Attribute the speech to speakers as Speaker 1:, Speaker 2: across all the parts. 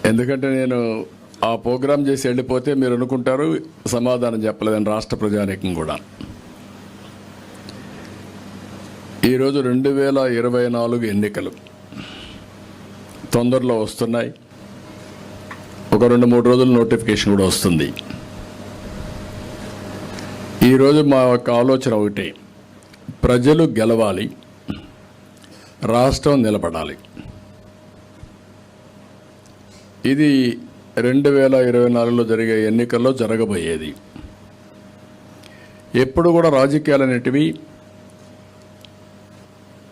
Speaker 1: ఎందుకంటే నేను ఆ ప్రోగ్రాం చేసి వెళ్ళిపోతే మీరు అనుకుంటారు సమాధానం చెప్పలేదని రాష్ట్ర ప్రజానీకం కూడా. ఈరోజు 2024 ఎన్నికలు తొందరలో వస్తున్నాయి. ఒక 2-3 రోజులు నోటిఫికేషన్ కూడా వస్తుంది. ఈరోజు మా యొక్క ఆలోచన ఒకటే, ప్రజలు గెలవాలి, రాష్ట్రం నిలబడాలి. ఇది 2024లో జరిగే ఎన్నికల్లో జరగబోయేది. ఎప్పుడు కూడా రాజకీయాలు అనేటివి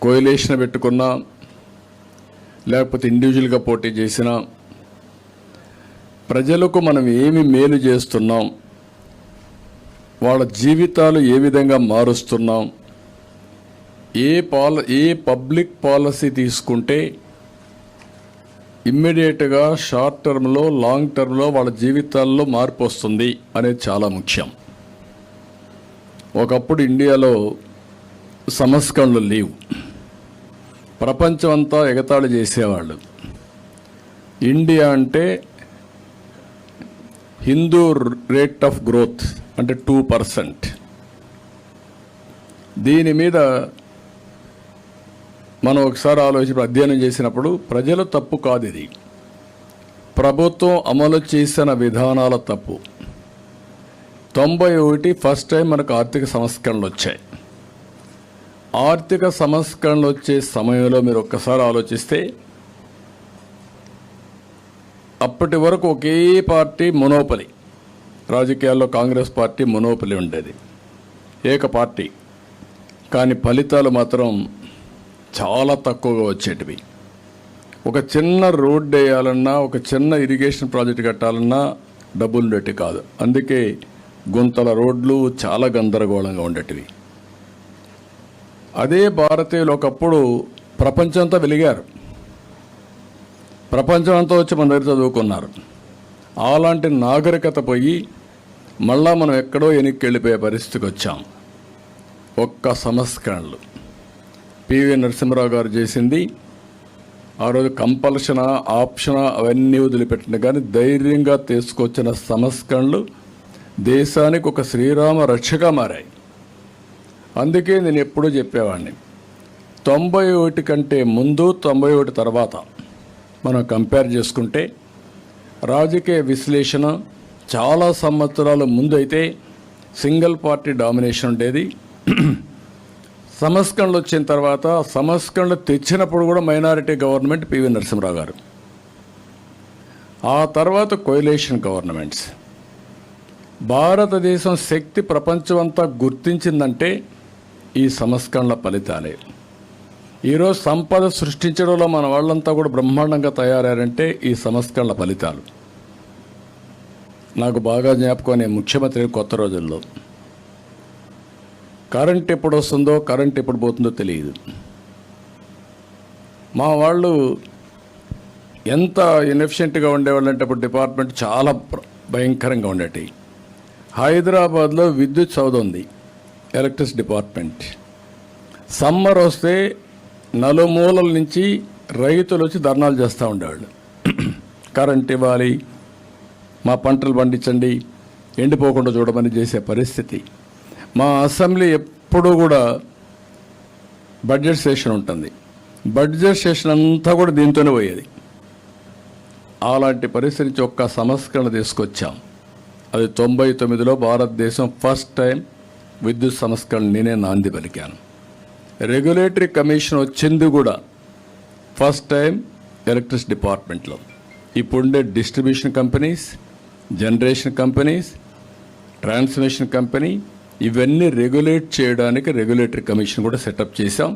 Speaker 1: కోయలేషన్ పెట్టుకున్నా లేకపోతే ఇండివిజువల్గా పోటీ చేసినా ప్రజలకు మనం ఏమి మేలు చేస్తున్నాం, వాళ్ళ జీవితాలు ఏ విధంగా మారుస్తున్నాం, ఏ పబ్లిక్ పాలసీ తీసుకుంటే ఇమ్మీడియట్గా షార్ట్ టర్మ్లో లాంగ్ టర్మ్లో వాళ్ళ జీవితాల్లో మార్పు వస్తుంది అనేది చాలా ముఖ్యం. ఒకప్పుడు ఇండియాలో సంస్కరణలు లేవు, ప్రపంచం అంతా ఎగతాళి చేసేవాళ్ళు. ఇండియా అంటే హిందూ రేట్ ఆఫ్ గ్రోత్ అంటే 2%. దీని మీద మనం ఒకసారి ఆలోచించి అధ్యయనం చేసినప్పుడు ప్రజల తప్పు కాదు, ఇది ప్రభుత్వం అమలు చేసిన విధానాల తప్పు. 91 ఫస్ట్ టైం మనకు ఆర్థిక సంస్కరణలు వచ్చాయి. ఆర్థిక సంస్కరణలు వచ్చే సమయంలో మీరు ఒక్కసారి ఆలోచిస్తే అప్పటి వరకు ఒకే పార్టీ మొనోపలి, రాజకీయాల్లో కాంగ్రెస్ పార్టీ మొనోపలి ఉండేది, ఏక పార్టీ. కానీ ఫలితాలు మాత్రం చాలా తక్కువగా వచ్చేటివి. ఒక చిన్న రోడ్డు వేయాలన్నా, ఒక చిన్న ఇరిగేషన్ ప్రాజెక్ట్ కట్టాలన్నా డబ్బులు ఉండేవి కాదు. అందుకే గుంతల రోడ్లు చాలా గందరగోళంగా ఉండేటివి. అదే భారతీయులు ఒకప్పుడు ప్రపంచంతో వెలిగారు, ప్రపంచం అంతా వచ్చి మన దగ్గర చదువుకున్నారు. అలాంటి నాగరికత పోయి మళ్ళా మనం ఎక్కడో వెనక్కి వెళ్ళిపోయే పరిస్థితికి వచ్చాం. ఒక్క సంస్కరణలు పివి నరసింహరావు గారు చేసింది. ఆ రోజు కంపల్షనా ఆప్షనా అవన్నీ వదిలిపెట్టిన కానీ ధైర్యంగా తీసుకొచ్చిన సంస్కరణలు దేశానికి ఒక శ్రీరామ రక్షగా మారాయి. అందుకే నేను ఎప్పుడూ చెప్పేవాడిని, 91 కంటే ముందు 91 తర్వాత మనం కంపేర్ చేసుకుంటే రాజకీయ విశ్లేషణ చాలా సంవత్సరాల ముందు అయితే సింగిల్ పార్టీ డామినేషన్ ఉండేది. సంస్కరణలు వచ్చిన తర్వాత సంస్కరణలు తెచ్చినప్పుడు కూడా మైనారిటీ గవర్నమెంట్ పివి నరసింహరావు గారు, ఆ తర్వాత కోయలేషన్ గవర్నమెంట్స్. భారతదేశం శక్తి ప్రపంచం అంతా గుర్తించిందంటే ఈ సంస్కరణల ఫలితాలే. ఈరోజు సంపద సృష్టించడంలో మన వాళ్ళంతా కూడా బ్రహ్మాండంగా తయారయ్యారంటే ఈ సంస్కరణల ఫలితాలు. నాకు బాగా జ్ఞాపకం, నేను ముఖ్యమంత్రి కొత్త రోజుల్లో కరెంట్ ఎప్పుడు వస్తుందో కరెంట్ ఎప్పుడు పోతుందో తెలియదు. మా వాళ్ళు ఎంత ఇన్ఎఫిషియెంట్గా ఉండేవాళ్ళు అంటే అప్పుడు డిపార్ట్మెంట్ చాలా భయంకరంగా ఉండేటి. హైదరాబాద్లో విద్యుత్ సౌధ ఉంది, ఎలక్ట్రిసిటీ డిపార్ట్మెంట్. సమ్మర్ వస్తే నలుమూలల నుంచి రైతులు వచ్చి ధర్నాలు చేస్తూ ఉండేవాళ్ళు. కరెంట్ ఇవ్వాలి, మా పంటలు పండించండి, ఎండిపోకుండా చూడమని చేసే పరిస్థితి. మా అసెంబ్లీ ఎప్పుడూ కూడా బడ్జెట్ సెషన్ ఉంటుంది, బడ్జెట్ సెషన్ అంతా కూడా దీంతోనే పోయేది. అలాంటి పరిస్థితి నుంచి ఒక్క సంస్కరణ తీసుకొచ్చాం. అది 99లో భారతదేశం ఫస్ట్ టైం విద్యుత్ సంస్కరణ నేనే నాంది పలికాను. రెగ్యులేటరీ కమిషన్ వచ్చింది కూడా ఫస్ట్ టైం ఎలక్ట్రిసిటీ డిపార్ట్మెంట్లో. ఇప్పుడుండే distribution companies, generation companies, transmission company, ఇవన్నీ రెగ్యులేట్ చేయడానికి రెగ్యులేటరీ కమిషన్ కూడా సెటప్ చేశాం.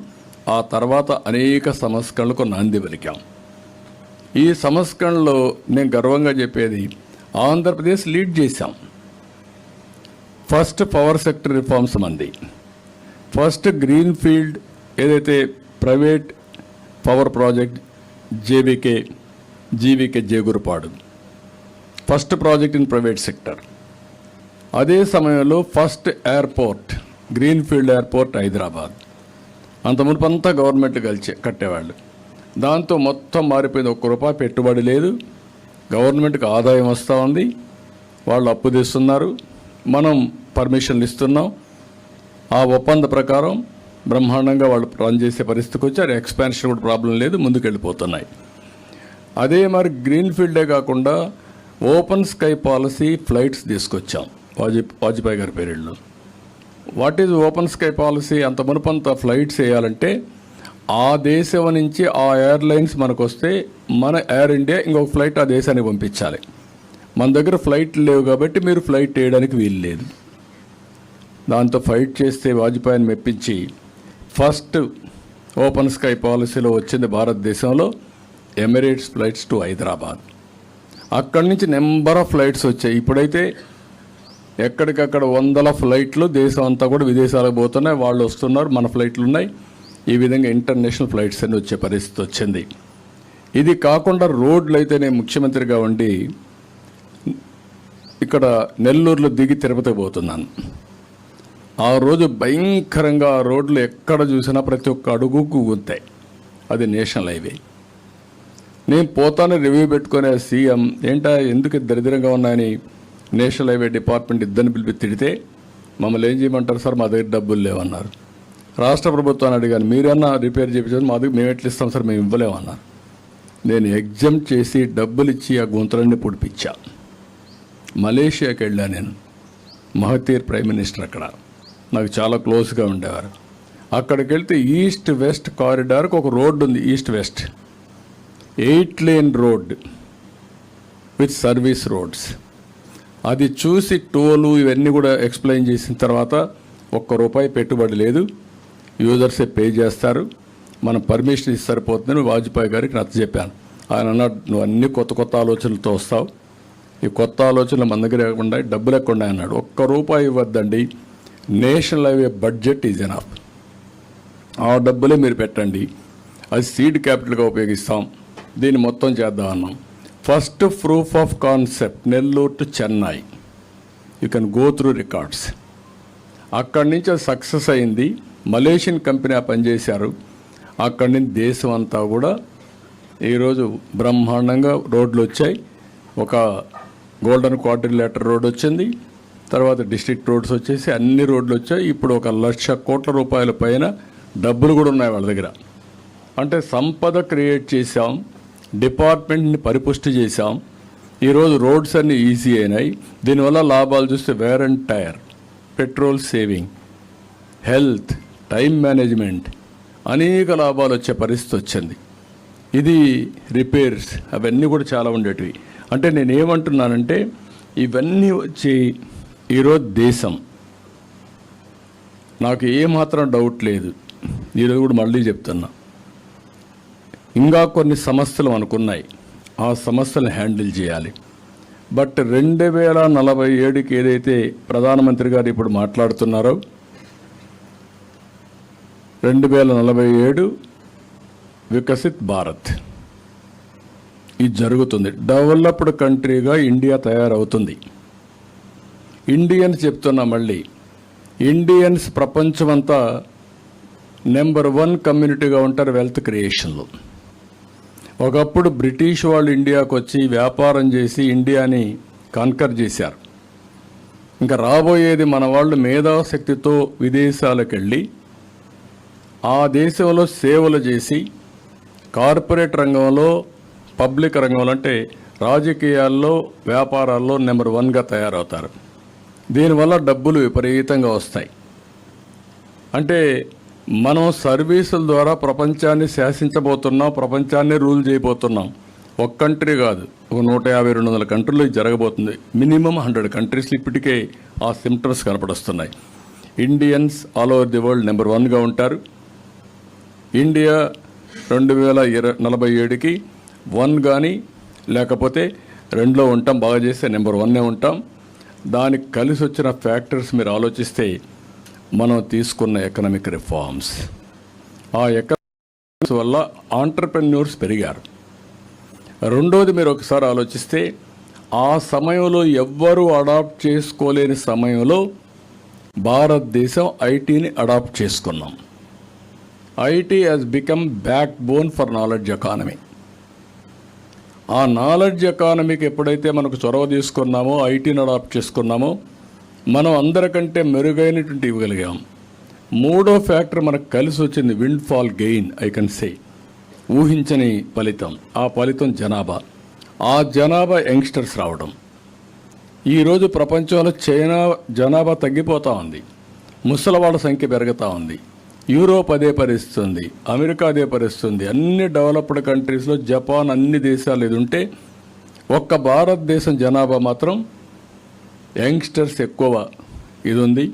Speaker 1: ఆ తర్వాత అనేక సంస్కరణలకు నాంది పలికాం. ఈ సంస్కరణలో నేను గర్వంగా చెప్పేది, ఆంధ్రప్రదేశ్ లీడ్ చేశాం. ఫస్ట్ పవర్ సెక్టర్ రిఫార్మ్స్ మంది, ఫస్ట్ గ్రీన్ ఫీల్డ్ ఏదైతే private power project GVK Jegurupadu, first project in private sector. అదే సమయంలో first airport, green field airport Hyderabad. అంత మునుపంతా గవర్నమెంట్ కట్టేవాళ్ళు. దాంతో మొత్తం మారిపోయింది. ₹1 పెట్టుబడి లేదు, గవర్నమెంట్కి ఆదాయం వస్తూ ఉంది, వాళ్ళు అప్పు తెస్తున్నారు, మనం పర్మిషన్లు ఇస్తున్నాం. ఆ ఒప్పంద ప్రకారం బ్రహ్మాండంగా వాళ్ళు రన్ చేసే పరిస్థితికి వచ్చారు. ఎక్స్పాన్షన్ కూడా ప్రాబ్లం లేదు, ముందుకు వెళ్ళిపోతున్నాయి. అదే మరి గ్రీన్ ఫీల్డే కాకుండా ఓపెన్ స్కై పాలసీ ఫ్లైట్స్ తీసుకొచ్చాం వాజ్పేయి గారి పీరియడ్లో. What is open sky policy? అంత మునుపంత ఫ్లైట్స్ వేయాలంటే ఆ దేశం నుంచి ఆ ఎయిర్లైన్స్ మనకు వస్తే మన ఎయిర్ ఇండియా ఇంకొక ఫ్లైట్ ఆ దేశానికి పంపించాలి. మన దగ్గర ఫ్లైట్లు లేవు కాబట్టి మీరు ఫ్లైట్ వేయడానికి వీలు లేదు. దాంతో ఫైట్ చేస్తే వాజ్పేయిని మెప్పించి ఫస్ట్ ఓపెన్ స్కై పాలసీలో వచ్చింది భారతదేశంలో ఎమిరేట్స్ ఫ్లైట్స్ టు హైదరాబాద్. అక్కడి నుంచి నెంబర్ ఆఫ్ ఫ్లైట్స్ వచ్చాయి. ఇప్పుడైతే ఎక్కడికక్కడ వందల ఫ్లైట్లు దేశం అంతా కూడా విదేశాలకు పోతున్నాయి, వాళ్ళు వస్తున్నారు, మన ఫ్లైట్లు ఉన్నాయి. ఈ విధంగా ఇంటర్నేషనల్ ఫ్లైట్స్ అన్ని వచ్చే పరిస్థితి వచ్చింది. ఇది కాకుండా రోడ్లు అయితే నేను ముఖ్యమంత్రిగా ఉండి ఇక్కడ నెల్లూరులో దిగి తిరుపతికి పోతున్నాను. ఆ రోజు భయంకరంగా ఆ రోడ్లు ఎక్కడ చూసినా ప్రతి ఒక్క అడుగుకు గుంతాయి. అది నేషనల్ హైవే. నేను పోతాను రివ్యూ పెట్టుకునే సీఎం ఏంటా ఎందుకు దరిద్రంగా ఉన్నాయని నేషనల్ హైవే డిపార్ట్మెంట్ ఇద్దరిని పిలిపి తిడితే మమ్మల్ని ఏం చేయమంటారు సార్, మా దగ్గర డబ్బులు లేవన్నారు. రాష్ట్ర ప్రభుత్వాన్ని అడిగాను, మీరన్నా రిపేర్ చేయించారు, మా దగ్గర మేము ఎట్లా ఇస్తాం సార్, మేము ఇవ్వలేమన్నారు. నేను ఎగ్జామ్ చేసి డబ్బులు ఇచ్చి ఆ గుంతలన్నీ పుడిపించా. మలేషియాకి వెళ్ళా నేను. మహతీర్ ప్రైమ్ మినిస్టర్ అక్కడ నాకు చాలా క్లోజ్గా ఉండేవారు. అక్కడికి వెళ్తే ఈస్ట్ వెస్ట్ కారిడార్కి ఒక రోడ్డు ఉంది, east west 8 lane road with service roads. అది చూసి టోలు ఇవన్నీ కూడా ఎక్స్ప్లెయిన్ చేసిన తర్వాత ₹1 పెట్టుబడి లేదు, యూజర్సే పే చేస్తారు, మనం పర్మిషన్ ఇస్తే సరిపోతుందని వాజ్పేయి గారికి నచ్చ చెప్పాను. ఆయన అన్నాడు, నువ్వు అన్ని కొత్త కొత్త ఆలోచనలతో వస్తావు, ఈ కొత్త ఆలోచనలు మన దగ్గర లేకుండా డబ్బులు ఎక్కడ అన్నాడు. ₹1 ఇవ్వద్దండి, national highway budget is enough, ఆ డబ్బులే మీరు పెట్టండి, అది సీడ్ క్యాపిటల్గా ఉపయోగిస్తాం, దీన్ని మొత్తం చేద్దాం అన్నాం. First proof of concept Nellore to Chennai, you can go through records. అక్కడి నుంచి అది సక్సెస్ అయింది. మలేషియన్ కంపెనీ పనిచేశారు. అక్కడి నుంచి దేశం అంతా కూడా ఈరోజు బ్రహ్మాండంగా రోడ్లు వచ్చాయి. ఒక గోల్డెన్ క్వాడ్రిలేటర్ రోడ్ వచ్చింది, తర్వాత డిస్ట్రిక్ట్ రోడ్స్ వచ్చేసి అన్ని రోడ్లు వచ్చాయి. ఇప్పుడు ₹1,00,000 కోట్ల పైన డబ్బులు కూడా ఉన్నాయి వాళ్ళ దగ్గర. అంటే సంపద క్రియేట్ చేశాం, డిపార్ట్మెంట్ని పరిపుష్టి చేశాం. ఈరోజు రోడ్స్ అన్నీ ఈజీ అయినాయి. దీనివల్ల లాభాలు చూస్తే wear and tyre, petrol saving, health, time management, అనేక లాభాలు వచ్చే పరిస్థితి వచ్చింది. ఇది రిపేర్స్ అవన్నీ కూడా చాలా ఉండేటివి. అంటే నేనేమంటున్నానంటే ఇవన్నీ వచ్చి ఈరోజు దేశం, నాకు ఏమాత్రం డౌట్ లేదు, ఈరోజు కూడా మళ్ళీ చెప్తున్నా, ఇంకా కొన్ని సమస్యలు అనుకున్నాయి, ఆ సమస్యలను హ్యాండిల్ చేయాలి. బట్ 2047కి ఏదైతే ప్రధానమంత్రి గారు ఇప్పుడు మాట్లాడుతున్నారో 2047 వికసిత్ భారత్, ఇది జరుగుతుంది. డెవలప్డ్ కంట్రీగా ఇండియా తయారవుతుంది. ఇండియన్స్ చెప్తున్నా మళ్ళీ, ఇండియన్స్ ప్రపంచమంతా నెంబర్ 1 కమ్యూనిటీగా ఉంటారు వెల్త్ క్రియేషన్లో. ఒకప్పుడు బ్రిటిష్ వాళ్ళు ఇండియాకు వచ్చి వ్యాపారం చేసి ఇండియాని కాన్కర్ చేశారు. ఇంకా రాబోయేది మన వాళ్ళు మేధాశక్తితో విదేశాలకు వెళ్ళి ఆ దేశంలో సేవలు చేసి కార్పొరేట్ రంగంలో, పబ్లిక్ రంగంలో అంటే రాజకీయాల్లో, వ్యాపారాల్లో నెంబర్ 1గా తయారవుతారు. దీనివల్ల డబ్బులు విపరీతంగా వస్తాయి. అంటే మనం సర్వీసుల ద్వారా ప్రపంచాన్ని శాసించబోతున్నాం, ప్రపంచాన్ని రూల్ చేయబోతున్నాం. ఒక కంట్రీ కాదు, ఒక 150-200 కంట్రీలో ఇది జరగబోతుంది. మినిమం 100 కంట్రీస్లో ఇప్పటికే ఆ సిమ్టమ్స్ కనపడొస్తున్నాయి. Indians all over the world number 1గా ఉంటారు. ఇండియా 2047కి 1 కానీ లేకపోతే 2లో ఉంటాం, బాగా చేస్తే నెంబర్ 1 ఉంటాం. దానికి కలిసి వచ్చిన ఫ్యాక్టర్స్ మీరు ఆలోచిస్తే మనం తీసుకున్న ఎకనామిక్ రిఫార్మ్స్, ఆ ఎకనామిక్స్ వల్ల ఆంటర్ప్రెన్యూర్స్ పెరిగారు. రెండోది మీరు ఒకసారి ఆలోచిస్తే ఆ సమయంలో ఎవ్వరూ అడాప్ట్ చేసుకోలేని సమయంలో భారతదేశం ఐటీని అడాప్ట్ చేసుకున్నాం. IT has become back bone for knowledge economy. ఆ నాలెడ్జ్ ఎకానమీకి ఎప్పుడైతే మనకు చొరవ తీసుకున్నామో, ఐటీని అడాప్ట్ చేసుకున్నామో, మనం అందరికంటే మెరుగైనటువంటి ఇవ్వగలిగాం. మూడో ఫ్యాక్టర్ మనకు కలిసి వచ్చింది, wind fall gain. I can say ఊహించని ఫలితం. ఆ ఫలితం జనాభా. ఆ జనాభా యంగ్స్టర్స్ రావడం. ఈరోజు ప్రపంచంలో చైనా జనాభా తగ్గిపోతూ ఉంది, ముసలివాళ్ళ సంఖ్య పెరుగుతూ ఉంది. యూరోప్ అదే పరిస్థితి ఉంది, అమెరికా అదే పరిస్థితి ఉంది. అన్ని డెవలప్డ్ కంట్రీస్లో, జపాన్, అన్ని దేశాలు ఇది ఉంటే ఒక్క భారతదేశం జనాభా మాత్రం యంగ్స్టర్స్ ఎక్కువ ఇది ఉంది.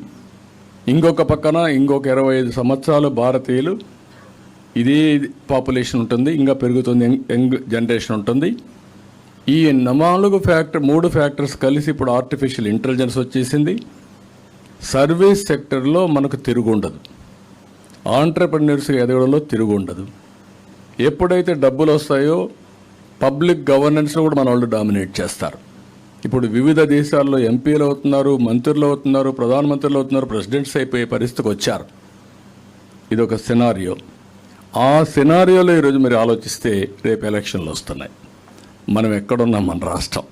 Speaker 1: ఇంకొక పక్కన ఇంకొక 25 సంవత్సరాలు భారతీయులు ఇదే పాపులేషన్ ఉంటుంది, ఇంకా పెరుగుతుంది, యంగ్ జనరేషన్ ఉంటుంది. ఈ 3 ఫ్యాక్టర్స్ కలిసి ఇప్పుడు ఆర్టిఫిషియల్ ఇంటెలిజెన్స్ వచ్చేసింది. సర్వీస్ సెక్టర్లో మనకు తిరుగు ఉండదు, ఆంటర్‌ప్రెన్యూర్స్ ఎదగడంలో తిరుగు ఉండదు. ఎప్పుడైతే డబ్బులు వస్తాయో పబ్లిక్ గవర్నెన్స్లో కూడా మన వాళ్ళు డామినేట్ చేస్తారు. ఇప్పుడు వివిధ దేశాల్లో ఎంపీలు అవుతున్నారు, మంత్రులు అవుతున్నారు, ప్రధానమంత్రులు అవుతున్నారు, ప్రెసిడెంట్స్ అయిపోయే పరిస్థితికి వచ్చారు. ఇదొక సినారియో. ఆ సినారియోలో ఈరోజు మీరు ఆలోచిస్తే రేపు ఎలక్షన్లు వస్తున్నాయి. మనం ఎక్కడున్నాం? మన రాష్ట్రం.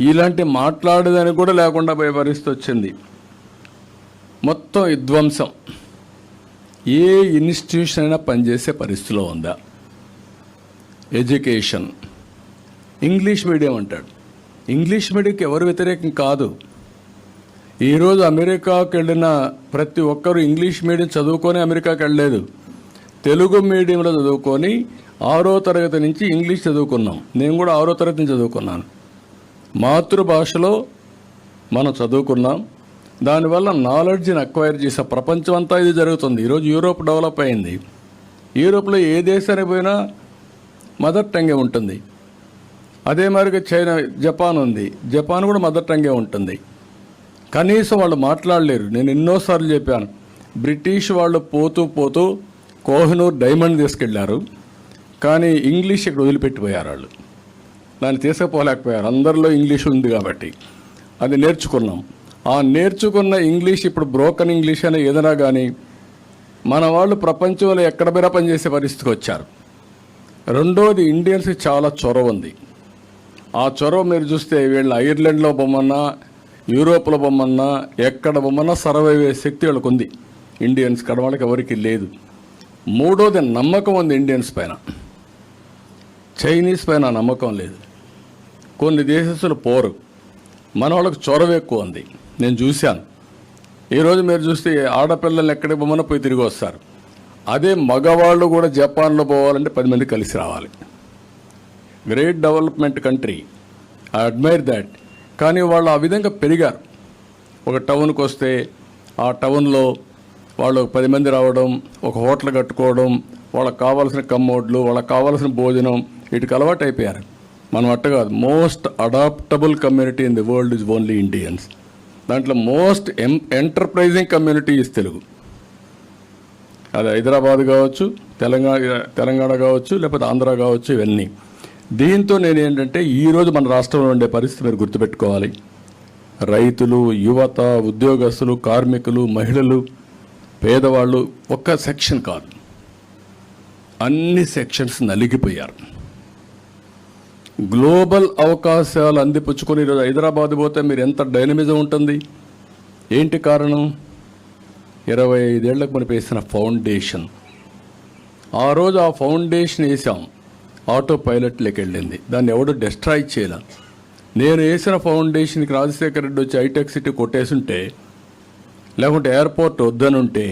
Speaker 1: ఇలాంటి మాట్లాడేదానికి కూడా లేకుండా పోయే పరిస్థితి వచ్చింది. మొత్తం విధ్వంసం. ఏ ఇన్స్టిట్యూషన్ అయినా పనిచేసే పరిస్థితిలో ఉందా? ఎడ్యుకేషన్, ఇంగ్లీష్ మీడియం అంటాడు. ఇంగ్లీష్ మీడియంకి ఎవరు వ్యతిరేకం కాదు. ఈరోజు అమెరికాకు వెళ్ళిన ప్రతి ఒక్కరూ ఇంగ్లీష్ మీడియం చదువుకొని అమెరికాకి వెళ్ళలేదు. తెలుగు మీడియంలో చదువుకొని 6వ తరగతి నుంచి ఇంగ్లీష్ చదువుకున్నాం. నేను కూడా 6వ తరగతి నుంచి చదువుకున్నాను. మాతృభాషలో మనం చదువుకున్నాం. దానివల్ల నాలెడ్జ్ని అక్వైర్ చేసే ప్రపంచం అంతా ఇది జరుగుతుంది. ఈరోజు యూరోప్ డెవలప్ అయింది. యూరోప్లో ఏ దేశానికి పోయినా మదర్ టంగే ఉంటుంది. అదే మరిగా చైనా, జపాన్ ఉంది. జపాన్ కూడా మదర్ టంగే ఉంటుంది. కనీసం వాళ్ళు మాట్లాడలేరు. నేను ఎన్నోసార్లు చెప్పాను, బ్రిటిష్ వాళ్ళు పోతూ పోతూ కోహినూర్ డైమండ్ తీసుకెళ్లారు, కానీ ఇంగ్లీష్ ఇక్కడ వదిలిపెట్టిపోయారు. వాళ్ళు దాన్ని తీసుకుపోలేకపోయారు. అందరిలో ఇంగ్లీష్ ఉంది కాబట్టి అది నేర్చుకున్నాం. ఆ నేర్చుకున్న ఇంగ్లీష్ ఇప్పుడు బ్రోకన్ ఇంగ్లీష్ అనే ఏదైనా కానీ మన వాళ్ళు ప్రపంచంలో ఎక్కడ పోయినా పనిచేసే పరిస్థితికి వచ్చారు. రెండోది, ఇండియన్స్కి చాలా చొరవ ఉంది. ఆ చొరవ మీరు చూస్తే వీళ్ళు ఐర్లాండ్లో బొమ్మన్నా, యూరోప్లో బొమ్మన్నా, ఎక్కడ బొమ్మన్నా సర్వైవ్ అయ్యే శక్తి వాళ్ళకు ఉంది. ఇండియన్స్ కడవాళ్ళకి ఎవరికి లేదు. మూడోది, నమ్మకం ఉంది ఇండియన్స్ పైన. చైనీస్ పైన నమ్మకం లేదు. కొన్ని దేశస్తులు పోరు, మన వాళ్ళకి చొరవ ఎక్కువ ఉంది. నేను చూశాను. ఈరోజు మీరు చూస్తే ఆడపిల్లల్ని ఎక్కడికి బొమ్మన పోయి తిరిగి వస్తారు. అదే మగవాళ్ళు కూడా జపాన్లో పోవాలంటే 10 మంది కలిసి రావాలి. Great development country, I admire that. కానీ వాళ్ళు ఆ విధంగా పెరిగారు. ఒక టౌన్కి వస్తే ఆ టౌన్లో వాళ్ళు 10 మంది రావడం, ఒక హోటల్ కట్టుకోవడం, వాళ్ళకి కావాల్సిన కమ్మోడ్లు, వాళ్ళకి కావాల్సిన భోజనం, వీటికి అలవాటు అయిపోయారు. మనం అట్ట కాదు. Most adaptable community in the world is only Indians. దాంట్లో most enterprising community is Telugu. అది హైదరాబాద్ కావచ్చు, తెలంగాణ కావచ్చు, లేకపోతే ఆంధ్ర కావచ్చు, ఇవన్నీ. దీంతో నేను ఏంటంటే ఈరోజు మన రాష్ట్రంలో ఉండే పరిస్థితి మీరు గుర్తుపెట్టుకోవాలి. రైతులు, యువత, ఉద్యోగస్తులు, కార్మికులు, మహిళలు, పేదవాళ్ళు ఒక్క సెక్షన్ కాదు, అన్ని సెక్షన్స్ నలిగిపోయారు. గ్లోబల్ అవకాశాలు అందిపుచ్చుకొని ఈరోజు హైదరాబాద్ పోతే మీరు ఎంత డైనమిజం ఉంటుంది. ఏంటి కారణం? 25 ఏళ్లకు మనం వేసిన ఫౌండేషన్. ఆ రోజు ఆ ఫౌండేషన్ వేసాం, ఆటో పైలట్లోకి వెళ్ళింది. దాన్ని ఎవడు డిస్ట్రాయ్ చేయాల. నేను వేసిన ఫౌండేషన్కి రాజశేఖర రెడ్డి వచ్చి హైటెక్ సిటీ కొట్టేసుంటే, లేకుంటే ఎయిర్పోర్ట్ వద్దనుంటే,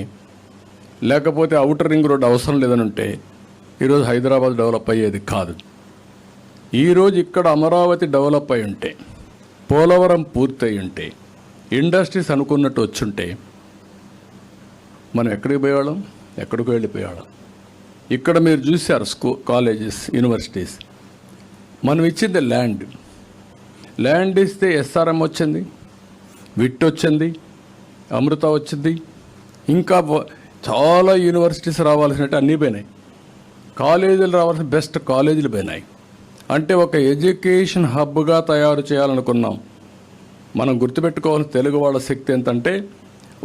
Speaker 1: లేకపోతే అవుటర్ రింగ్ రోడ్ అవసరం లేదనుంటే ఈరోజు హైదరాబాద్ డెవలప్ అయ్యేది కాదు. ఈరోజు ఇక్కడ అమరావతి డెవలప్ అయి ఉంటే, పోలవరం పూర్తయి ఉంటే, ఇండస్ట్రీస్ అనుకున్నట్టు వచ్చుంటే మనం ఎక్కడికి పోయేవాళ్ళం? ఎక్కడికి వెళ్ళిపోయేవాళ్ళం. ఇక్కడ మీరు చూశారు కాలేజెస్, యూనివర్సిటీస్. మనం ఇచ్చింది ల్యాండ్ ఇస్తే ఎస్ఆర్ఎం వచ్చింది, విట్ వచ్చింది, అమృత వచ్చింది, ఇంకా చాలా యూనివర్సిటీస్ రావాల్సినట్టు అన్నీ పోయినాయి. కాలేజీలు రావాల్సిన బెస్ట్ కాలేజీలు పోయినాయి. అంటే ఒక ఎడ్యుకేషన్ హబ్గా తయారు చేయాలనుకున్నాం. మనం గుర్తుపెట్టుకోవాల్సిన తెలుగు వాళ్ళ శక్తి ఏంటంటే,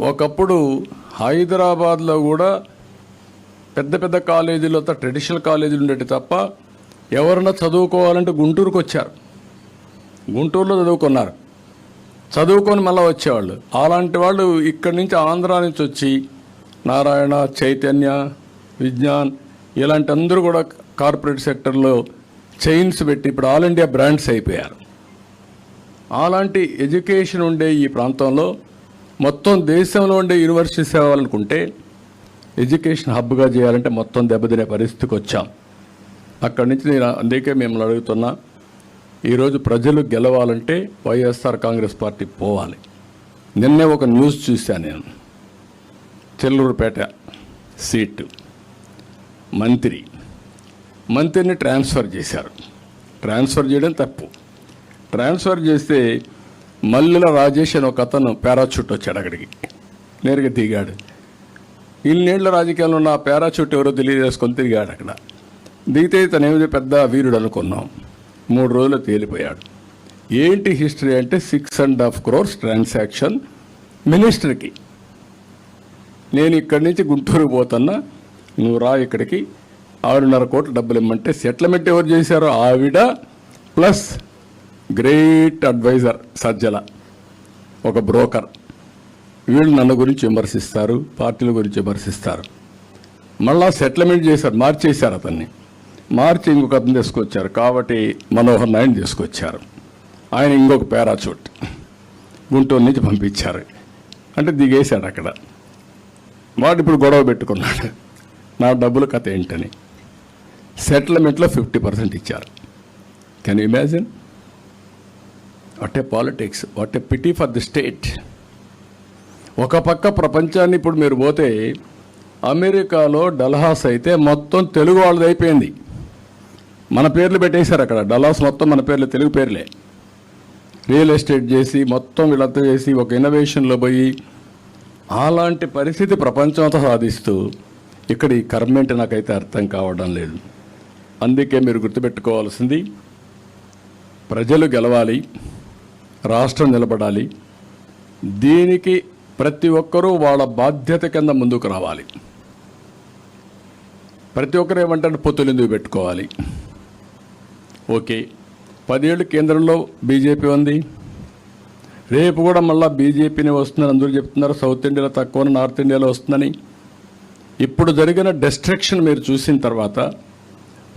Speaker 1: ఒకప్పుడు హైదరాబాద్లో కూడా పెద్ద పెద్ద కాలేజీలు, ట్రెడిషనల్ కాలేజీలు ఉండేవి తప్ప ఎవరన్నా చదువుకోవాలంటే గుంటూరుకు వచ్చారు, గుంటూరులో చదువుకున్నారు, చదువుకొని మళ్ళీ వచ్చేవాళ్ళు. అలాంటి వాళ్ళు ఇక్కడి నుంచి ఆంధ్రా నుంచి వచ్చి నారాయణ, చైతన్య, విజ్ఞాన్ ఇలాంటి అందరూ కూడా కార్పొరేట్ సెక్టర్లో చైన్స్ పెట్టి ఇప్పుడు ఆల్ ఇండియా బ్రాండ్స్ అయిపోయారు. అలాంటి ఎడ్యుకేషన్ ఉండే ఈ ప్రాంతంలో మొత్తం దేశంలో ఉండే యూనివర్సిటీస్ అవ్వాలనుకుంటే ఎడ్యుకేషన్ హబ్గా చేయాలంటే మొత్తం దెబ్బతినే పరిస్థితికి వచ్చాం. అక్కడి నుంచి నేను అందుకే మిమ్మల్ని అడుగుతున్నా, ఈరోజు ప్రజలు గెలవాలంటే వైఎస్ఆర్ కాంగ్రెస్ పార్టీ పోవాలి. నిన్నే ఒక న్యూస్ చూశాను నేను, చెల్లూరుపేట సీటు మంత్రిని ట్రాన్స్ఫర్ చేశారు. ట్రాన్స్ఫర్ చేయడం తప్పు. ట్రాన్స్ఫర్ చేస్తే మల్లెల రాజేష్ అని ఒక అతను పారాచూట్ వచ్చాడు, అక్కడికి నేరుగా దిగాడు. ఇన్నేళ్ల రాజకీయాల్లో ఉన్న పారాచూట్ ఎవరో తెలియజేసుకొని తిరిగాడు. అక్కడ దిగితే తను ఏమిటి పెద్ద వీరుడు అనుకున్నాం. 3 రోజులు తేలిపోయాడు. ఏంటి హిస్టరీ అంటే 6.5 crores ట్రాన్సాక్షన్ మినిస్టర్కి. నేను ఇక్కడి నుంచి గుంటూరు పోతున్నా, నువ్వు రా ఇక్కడికి, 6.5 కోట్ల డబ్బులు ఇమ్మంటే సెటిల్మెంట్ ఎవరు చేశారో ఆవిడ ప్లస్ గ్రేట్ అడ్వైజర్ సజ్జల, ఒక బ్రోకర్. వీళ్ళు నన్ను గురించి విమర్శిస్తారు, పార్టీల గురించి విమర్శిస్తారు. మళ్ళా సెటిల్మెంట్ చేశారు, మార్చేశారు. అతన్ని మార్చి ఇంకొక అతను తీసుకొచ్చారు. కాబట్టి మనోహర్ నాయుడు తీసుకొచ్చారు. ఆయన ఇంకొక పారాచూట్ గుంటూరు నుంచి పంపించారు. అంటే దిగేశాడు అక్కడ. వాడు ఇప్పుడు గొడవ పెట్టుకున్నాడు, నా డబ్బుల కథ ఏంటని. సెటిల్మెంట్లో 50% ఇచ్చారు. Can you imagine? What a politics, what a pity for the state. ఒక పక్క ప్రపంచాన్ని ఇప్పుడు మీరు పోతే అమెరికాలో డల్హాస్ అయితే మొత్తం తెలుగు వాళ్ళది అయిపోయింది. మన పేర్లు పెట్టేశారు అక్కడ. డల్హాస్ మొత్తం మన పేర్లు, తెలుగు పేర్లే. రియల్ ఎస్టేట్ చేసి మొత్తం వీళ్ళంతా చేసి ఒక ఇన్నోవేషన్లో పోయి అలాంటి పరిస్థితి ప్రపంచంతో సాధిస్తూ ఇక్కడ ఈ కర్మేంటి నాకైతే అర్థం కావడం లేదు. అందుకే మీరు గుర్తుపెట్టుకోవాల్సింది, ప్రజలు గెలవాలి, రాష్ట్రం నిలబడాలి. దీనికి ప్రతి ఒక్కరూ వాళ్ళ బాధ్యత కింద ముందుకు రావాలి. ప్రతి ఒక్కరు ఏమంటారు, పొత్తులు ఎందుకు పెట్టుకోవాలి? ఓకే, 10 ఏళ్ళు కేంద్రంలో బీజేపీ ఉంది, రేపు కూడా మళ్ళీ బీజేపీని వస్తుందని అందరూ చెప్తున్నారు. సౌత్ ఇండియాలో తక్కువ, నార్త్ ఇండియాలో వస్తుందని. ఇప్పుడు జరిగిన డిస్ట్రక్షన్ మీరు చూసిన తర్వాత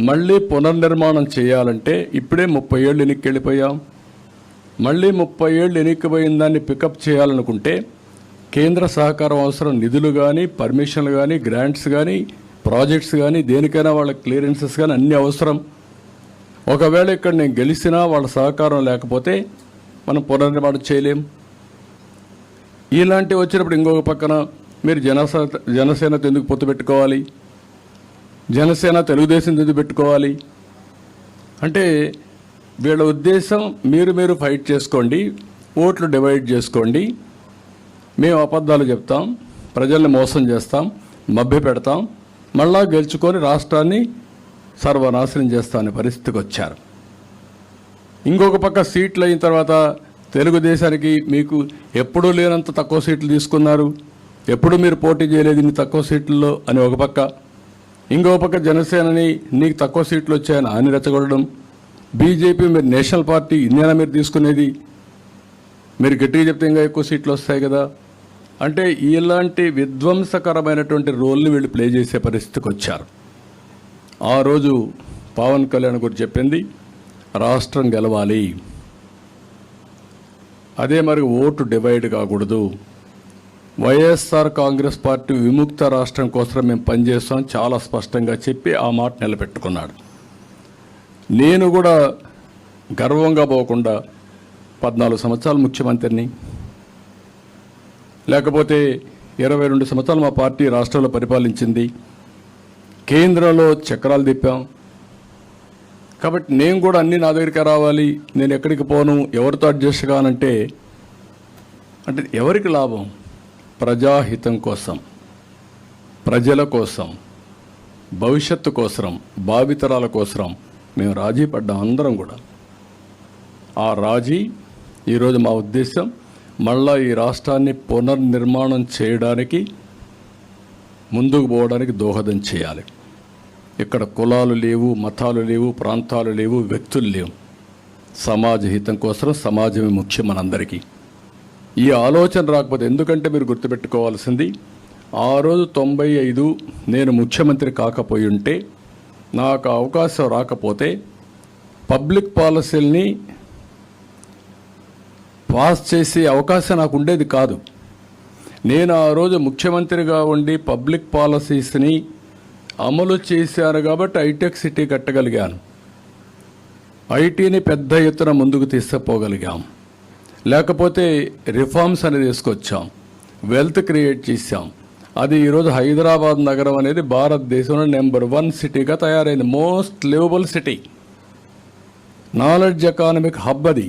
Speaker 1: మళ్ళీ పునర్నిర్మాణం చేయాలంటే ఇప్పుడే 30 ఏళ్ళు వెనక్కి వెళ్ళిపోయాం. మళ్ళీ 30 ఏళ్ళు వెనక్కిపోయిన దాన్ని పికప్ చేయాలనుకుంటే కేంద్ర సహకారం అవసరం. నిధులు కానీ, పర్మిషన్లు కానీ, గ్రాంట్స్ కానీ, ప్రాజెక్ట్స్ కానీ, దేనికైనా వాళ్ళ క్లియరెన్సెస్ కానీ అన్నీ అవసరం. ఒకవేళ ఇక్కడ నేను గెలిచినా వాళ్ళ సహకారం లేకపోతే మనం పునర్నిర్మాణం చేయలేం. ఇలాంటివి వచ్చినప్పుడు ఇంకొక పక్కన మీరు జనసేనతో ఎందుకు పొత్తు పెట్టుకోవాలి? జనసేన తెలుగుదేశం ఎందుకు పెట్టుకోవాలి? అంటే వీళ్ళ ఉద్దేశం మీరు ఫైట్ చేసుకోండి, ఓట్లు డివైడ్ చేసుకోండి, మేము అబద్ధాలు చెప్తాం, ప్రజల్ని మోసం చేస్తాం, మభ్య పెడతాం, మళ్ళా గెలుచుకొని రాష్ట్రాన్ని సర్వనాశనం చేస్తామనే పరిస్థితికి వచ్చారు. ఇంకొక పక్క సీట్లు అయిన తర్వాత తెలుగుదేశానికి మీకు ఎప్పుడూ లేనంత తక్కువ సీట్లు తీసుకున్నారు, ఎప్పుడు మీరు పోటీ చేయలేదు ఇన్ని తక్కువ సీట్లలో అని ఒక పక్క. ఇంకో పక్క జనసేనని నీకు తక్కువ సీట్లు వచ్చాయని ఆయన రెచ్చగొట్టడం. బీజేపీ మీరు నేషనల్ పార్టీ, ఇన్నేనా మీరు తీసుకునేది, మీరు గట్టిగా చెప్తే ఇంకా ఎక్కువ సీట్లు వస్తాయి కదా. అంటే ఇలాంటి విధ్వంసకరమైనటువంటి రోల్ని వీళ్ళు ప్లే చేసే పరిస్థితికి వచ్చారు. ఆ రోజు పవన్ కళ్యాణ్ గురించి చెప్పింది రాష్ట్రం గెలవాలి, అదే మరి ఓటు డివైడ్ కాకూడదు, వైఎస్ఆర్ కాంగ్రెస్ పార్టీ విముక్త రాష్ట్రం కోసం మేము పనిచేస్తాం చాలా స్పష్టంగా చెప్పి ఆ మాట నిలబెట్టుకున్నాడు. నేను కూడా గర్వంగా పోకుండా 14 సంవత్సరాలు ముఖ్యమంత్రిని, లేకపోతే 22 సంవత్సరాలు మా పార్టీ రాష్ట్రంలో పరిపాలించింది, కేంద్రంలో చక్రాలు తిప్పాం. కాబట్టి నేను కూడా అన్నీ నా దగ్గరికి రావాలి, నేను ఎక్కడికి పోను, ఎవరితో అడ్జస్ట్ కానంటే అంటే ఎవరికి లాభం? ప్రజాహితం కోసం, ప్రజల కోసం, భవిష్యత్తు కోసం, భావితరాల కోసం మేము రాజీ పడ్డాం అందరం కూడా. ఆ రాజీ ఈరోజు మా ఉద్దేశం మళ్ళా ఈ రాష్ట్రాన్ని పునర్నిర్మాణం చేయడానికి, ముందుకు పోవడానికి దోహదం చేయాలి. ఇక్కడ కులాలు లేవు, మతాలు లేవు, ప్రాంతాలు లేవు, వ్యక్తులు లేవు. సమాజ హితం కోసం సమాజమే ముఖ్యం మనందరికీ. ఈ ఆలోచన రాకపోతే, ఎందుకంటే మీరు గుర్తుపెట్టుకోవాల్సింది, ఆ రోజు 95 నేను ముఖ్యమంత్రి కాకపోయి ఉంటే, నాకు అవకాశం రాకపోతే పబ్లిక్ పాలసీల్ని పాస్ చేసే అవకాశం నాకు ఉండేది కాదు. నేను ఆ రోజు ముఖ్యమంత్రిగా ఉండి పబ్లిక్ పాలసీస్ని అమలు చేశాను కాబట్టి హైటెక్ సిటీ కట్టగలిగాను. ఐటీని పెద్ద ఎత్తున ముందుకు తీసుకుపోగలిగాం. లేకపోతే రిఫార్మ్స్ అనేది తీసుకొచ్చాం, వెల్త్ క్రియేట్ చేశాం. అది ఈరోజు హైదరాబాద్ నగరం అనేది భారతదేశంలో నెంబర్ 1 సిటీగా తయారైంది. Most liveable city, knowledge economic hub. అది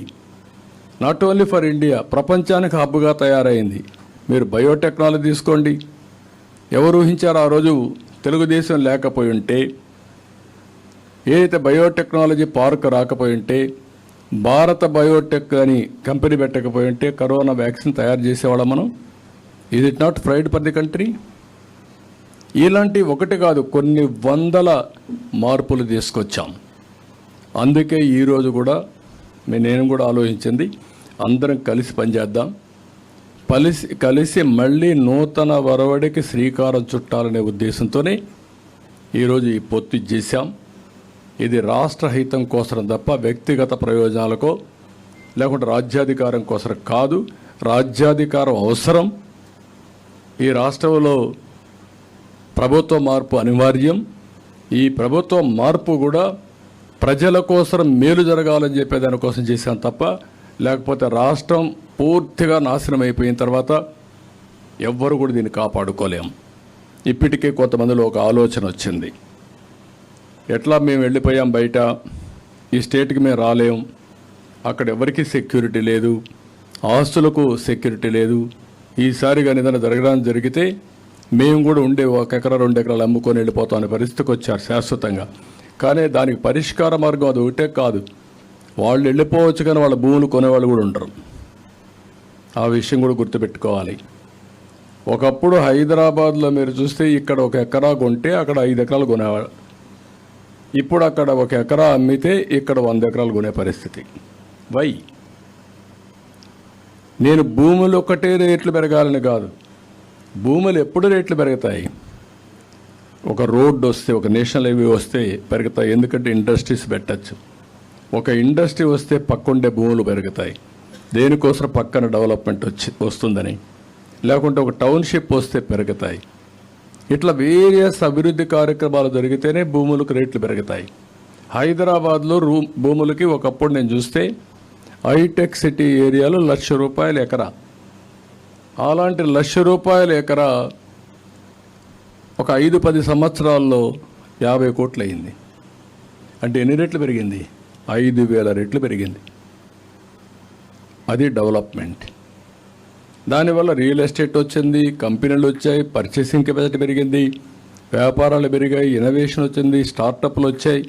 Speaker 1: నాట్ ఓన్లీ ఫర్ ఇండియా, ప్రపంచానికి హబ్గా తయారైంది. మీరు బయోటెక్నాలజీ తీసుకోండి. ఎవరు ఊహించారు ఆ రోజు తెలుగుదేశం లేకపోయి ఉంటే, ఏదైతే బయోటెక్నాలజీ పార్క్ రాకపోయి ఉంటే, భారత బయోటెక్ అని కంపెనీ పెట్టకపోయి ఉంటే కరోనా వ్యాక్సిన్ తయారు చేసేవాళ్ళం మనం? Is it not pride for the country? ఇలాంటి ఒకటి కాదు, కొన్ని వందల మార్పులు తీసుకొచ్చాం. అందుకే ఈరోజు కూడా నేను కూడా ఆలోచించింది, అందరం కలిసి పనిచేద్దాం, కలిసి మళ్ళీ నూతన వరవడికి శ్రీకారం చుట్టాలనే ఉద్దేశంతోనే ఈరోజు ఈ పొత్తు చేశాం. ఇది రాష్ట్ర హితం కోసం తప్ప వ్యక్తిగత ప్రయోజనాలకో లేకుంటే రాజ్యాధికారం కోసం కాదు. రాజ్యాధికారం అవసరం. ఈ రాష్ట్రంలో ప్రభుత్వ మార్పు అనివార్యం. ఈ ప్రభుత్వ మార్పు కూడా ప్రజల కోసం మేలు జరగాలని చెప్పే దానికోసం చేశాం తప్ప, లేకపోతే రాష్ట్రం పూర్తిగా నాశనం అయిపోయిన తర్వాత ఎవ్వరు కూడా దీన్ని కాపాడుకోలేం. ఇప్పటికే కొంతమందిలో ఒక ఆలోచన వచ్చింది, ఎట్లా మేము వెళ్ళిపోయాం బయట, ఈ స్టేట్కి మేము రాలేం, అక్కడ ఎవరికి సెక్యూరిటీ లేదు, ఆస్తులకు సెక్యూరిటీ లేదు, ఈసారి కానీ ఏదైనా జరగడానికి జరిగితే మేము కూడా ఉండే 1 ఎకరా 2 ఎకరాలు అమ్ముకొని వెళ్ళిపోతాం అనే పరిస్థితికి వచ్చారు శాశ్వతంగా. కానీ దానికి పరిష్కార మార్గం అది ఒకటే కాదు. వాళ్ళు వెళ్ళిపోవచ్చు కానీ వాళ్ళ భూములు కొనేవాళ్ళు కూడా ఉండరు. ఆ విషయం కూడా గుర్తుపెట్టుకోవాలి. ఒకప్పుడు హైదరాబాద్లో మీరు చూస్తే ఇక్కడ 1 ఎకరా కొంటే అక్కడ 5 ఎకరాలు కొనేవాళ్ళు. ఇప్పుడు అక్కడ 1 ఎకరా అమ్మితే ఇక్కడ 100 ఎకరాలు కొనే పరిస్థితి. వై? నేను భూములు ఒక్కటే రేట్లు పెరగాలని కాదు, భూములు ఎప్పుడు రేట్లు పెరుగుతాయి? ఒక రోడ్డు వస్తే, ఒక నేషనల్ హైవే వస్తే పెరుగుతాయి. ఎందుకంటే ఇండస్ట్రీస్ పెట్టచ్చు. ఒక ఇండస్ట్రీ వస్తే పక్కుండే భూములు పెరుగుతాయి. దేనికోసం? పక్కన డెవలప్మెంట్ వస్తుందని. లేకుంటే ఒక టౌన్షిప్ వస్తే పెరుగుతాయి. ఇట్లా వేరియస్ అభివృద్ధి కార్యక్రమాలు జరిగితేనే భూములకు రేట్లు పెరుగుతాయి. హైదరాబాద్లో భూములకి ఒకప్పుడు నేను చూస్తే హైటెక్ సిటీ ఏరియాలో ₹1,00,000 ఎకరా. అలాంటి ₹1,00,000 ఎకరా ఒక 5-10 సంవత్సరాల్లో 50 కోట్లు అయింది. అంటే ఎన్ని రెట్లు పెరిగింది? 5,000 రెట్లు పెరిగింది. అది డెవలప్మెంట్. దానివల్ల రియల్ ఎస్టేట్ వచ్చింది, కంపెనీలు వచ్చాయి, పర్చేసింగ్ కెపాసిటీ పెరిగింది, వ్యాపారాలు పెరిగాయి, ఇన్నోవేషన్ వచ్చింది, స్టార్టప్లు వచ్చాయి.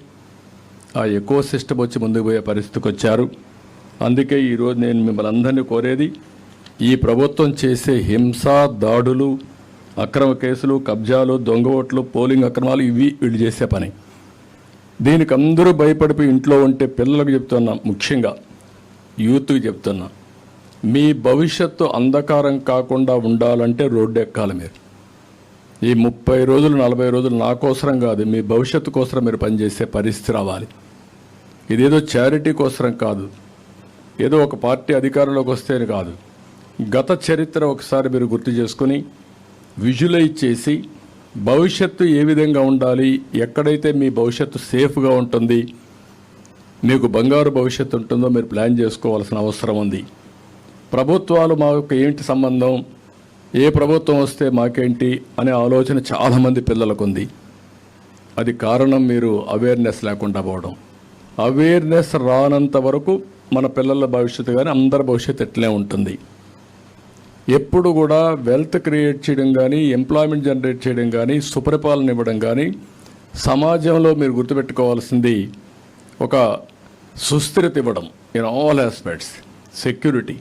Speaker 1: ఆ ఎకో సిస్టమ్ వచ్చి ముందుకు పోయే పరిస్థితికి వచ్చారు. అందుకే ఈరోజు నేను మిమ్మల్ని అందరినీ కోరేది, ఈ ప్రభుత్వం చేసే హింస, దాడులు, అక్రమ కేసులు, కబ్జాలు, దొంగ ఓట్లు, పోలింగ్ అక్రమాలు, ఇవి వీళ్ళు చేసే పని. దీనికి అందరూ భయపడిపోయి ఇంట్లో ఉంటే పిల్లలకు చెప్తున్నా, ముఖ్యంగా యూత్కి చెప్తున్నా, మీ భవిష్యత్తు అంధకారం కాకుండా ఉండాలంటే రోడ్డు ఎక్కాలి. మీరు ఈ 30 రోజులు 40 రోజులు నా కోసరం కాదు, మీ భవిష్యత్తు కోసం మీరు పనిచేసే పరిస్థితి రావాలి. ఇదేదో చారిటీ కోసరం కాదు, ఏదో ఒక పార్టీ అధికారంలోకి వస్తేనే కాదు. గత చరిత్ర ఒకసారి మీరు గుర్తు చేసుకుని విజువలైజ్ చేసి భవిష్యత్తు ఏ విధంగా ఉండాలి, ఎక్కడైతే మీ భవిష్యత్తు సేఫ్గా ఉంటుంది, మీకు బంగారు భవిష్యత్తు ఉంటుందో మీరు ప్లాన్ చేసుకోవాల్సిన అవసరం ఉంది. ప్రభుత్వాలు మాకు ఏంటి సంబంధం, ఏ ప్రభుత్వం వస్తే మాకేంటి అనే ఆలోచన చాలామంది పిల్లలకు ఉంది. అది కారణం మీరు అవేర్నెస్ లేకుండా పోవడం. అవేర్నెస్ రానంత వరకు మన పిల్లల భవిష్యత్తు కానీ అందరి భవిష్యత్తు ఎట్లే ఉంటుంది. ఎప్పుడు కూడా వెల్త్ క్రియేట్ చేయడం కానీ, ఎంప్లాయ్మెంట్ జనరేట్ చేయడం కానీ, సుపరిపాలన ఇవ్వడం కానీ, సమాజంలో మీరు గుర్తుపెట్టుకోవాల్సింది ఒక సుస్థిరత ఇవ్వడం in all aspects. Security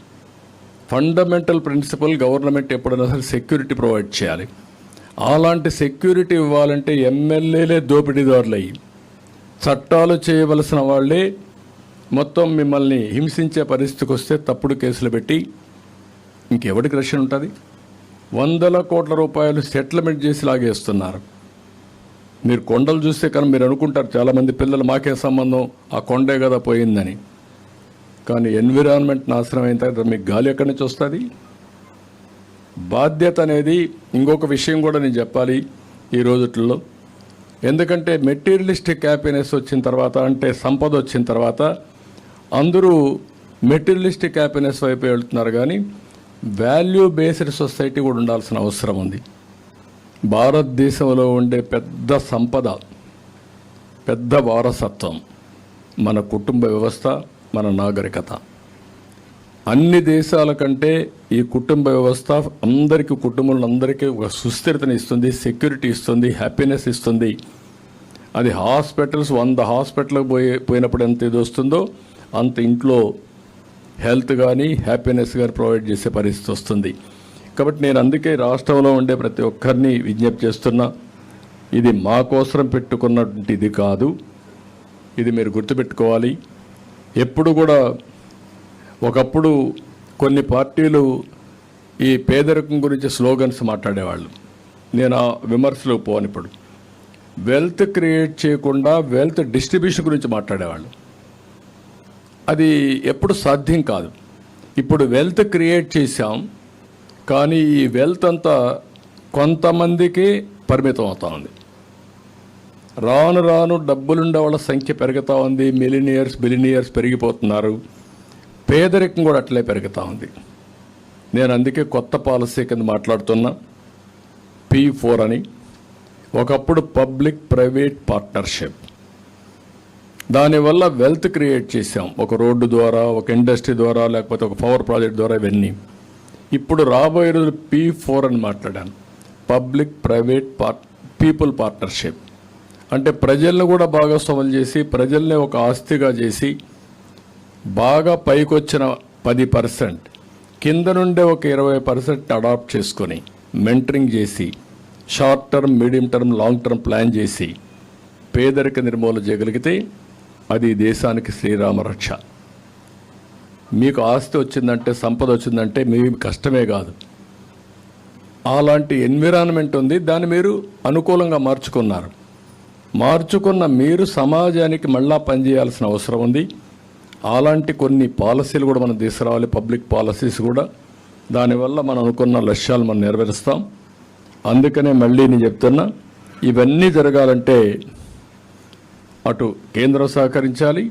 Speaker 1: fundamental principal. Government ఎప్పుడైనా సరే సెక్యూరిటీ ప్రొవైడ్ చేయాలి. అలాంటి సెక్యూరిటీ ఇవ్వాలంటే ఎమ్మెల్యేలే దోపిడీదారులయ్యి చట్టాలు చేయవలసిన వాళ్ళే మొత్తం మిమ్మల్ని హింసించే పరిస్థితికి వస్తే తప్పుడు కేసులు పెట్టి ఇంకెవరికి రక్షణ ఉంటుంది? 100 కోట్ల రూపాయలు సెటిల్మెంట్ చేసి లాగేస్తున్నారు. మీరు కొండలు చూస్తే కానీ మీరు అనుకుంటారు చాలామంది పిల్లలు మాకే సంబంధం, ఆ కొండే కదా పోయిందని. కానీ ఎన్విరాన్మెంట్ నాశనం అయిన తర్వాత మీకు గాలి ఎక్కడి నుంచి వస్తుంది? బాధ్యత అనేది ఇంకొక విషయం కూడా నేను చెప్పాలి ఈ రోజుల్లో. ఎందుకంటే మెటీరియలిస్టిక్ హ్యాపీనెస్ వచ్చిన తర్వాత, అంటే సంపద వచ్చిన తర్వాత అందరూ మెటీరియలిస్టిక్ హ్యాపీనెస్ వైపు వెళ్తున్నారు, కానీ వాల్యూ బేస్డ్ సొసైటీ కూడా ఉండాల్సిన అవసరం ఉంది. భారతదేశంలో ఉండే పెద్ద సంపద, పెద్ద వారసత్వం మన కుటుంబ వ్యవస్థ, మన నాగరికత. అన్ని దేశాల కంటే ఈ కుటుంబ వ్యవస్థ అందరికీ, కుటుంబంలో ఒక సుస్థిరతని ఇస్తుంది, సెక్యూరిటీ ఇస్తుంది, హ్యాపీనెస్ ఇస్తుంది. అది హాస్పిటల్స్ 100 హాస్పిటల్కి పోయినప్పుడు ఎంత ఇది వస్తుందో అంత ఇంట్లో హెల్త్ కానీ హ్యాపీనెస్ కానీ ప్రొవైడ్ చేసే పరిస్థితి వస్తుంది. కాబట్టి నేను అందుకే రాష్ట్రంలో ఉండే ప్రతి ఒక్కరిని విజ్ఞప్తి చేస్తున్నా, ఇది మా కోసం పెట్టుకున్నటువంటి ఇది కాదు, ఇది మీరు గుర్తుపెట్టుకోవాలి. ఎప్పుడు కూడా ఒకప్పుడు కొన్ని పార్టీలు ఈ పేదరికం గురించి స్లోగన్స్ మాట్లాడేవాళ్ళు. నేను ఆ విమర్శలకు పోను. ఇప్పుడు వెల్త్ క్రియేట్ చేయకుండా వెల్త్ డిస్ట్రిబ్యూషన్ గురించి మాట్లాడేవాళ్ళు. అది ఎప్పుడు సాధ్యం కాదు. ఇప్పుడు వెల్త్ క్రియేట్ చేశాం, కానీ ఈ వెల్త్ అంతా కొంతమందికి పరిమితం అవుతా ఉంది. రాను రాను డబ్బులుండే వాళ్ళ సంఖ్య పెరుగుతూ ఉంది. మిలినియర్స్, బిలినియర్స్ పెరిగిపోతున్నారు. పేదరికం కూడా అట్లే పెరుగుతూ ఉంది. నేను అందుకే కొత్త పాలసీ కింద మాట్లాడుతున్నా, P4 అని. ఒకప్పుడు పబ్లిక్ ప్రైవేట్ పార్ట్నర్షిప్, దానివల్ల వెల్త్ క్రియేట్ చేసాం. ఒక రోడ్డు ద్వారా, ఒక ఇండస్ట్రీ ద్వారా, లేకపోతే ఒక పవర్ ప్రాజెక్ట్ ద్వారా, ఇవన్నీ. ఇప్పుడు రాబోయే రోజు P4 అని మాట్లాడాను, పబ్లిక్ ప్రైవేట్ పీపుల్ పార్ట్నర్షిప్. అంటే ప్రజలను కూడా భాగస్వాములు చేసి, ప్రజల్ని ఒక ఆస్తిగా చేసి, బాగా పైకొచ్చిన 10%, కింద నుండే ఒక 20% అడాప్ట్ చేసుకొని, మెంటరింగ్ చేసి, short term, medium term, long term plan చేసి పేదరిక నిర్మూలన చేయగలిగితే అది దేశానికి శ్రీరామ రక్ష. మీకు ఆస్తి వచ్చిందంటే, సంపద వచ్చిందంటే మీ కష్టమే కాదు, అలాంటి ఎన్విరాన్మెంట్ ఉంది. దాన్ని మీరు అనుకూలంగా మార్చుకున్న మీరు సమాజానికి మళ్ళా పనిచేయాల్సిన అవసరం ఉంది. అలాంటి కొన్ని పాలసీలు కూడా మనం తీసుకురావాలి, పబ్లిక్ పాలసీస్ కూడా. దానివల్ల మనం అనుకున్న లక్ష్యాలు మనం నెరవేరుస్తాం. అందుకనే మళ్ళీ నేను చెప్తున్నా, ఇవన్నీ జరగాలంటే అటు కేంద్రం సహకరించాలి,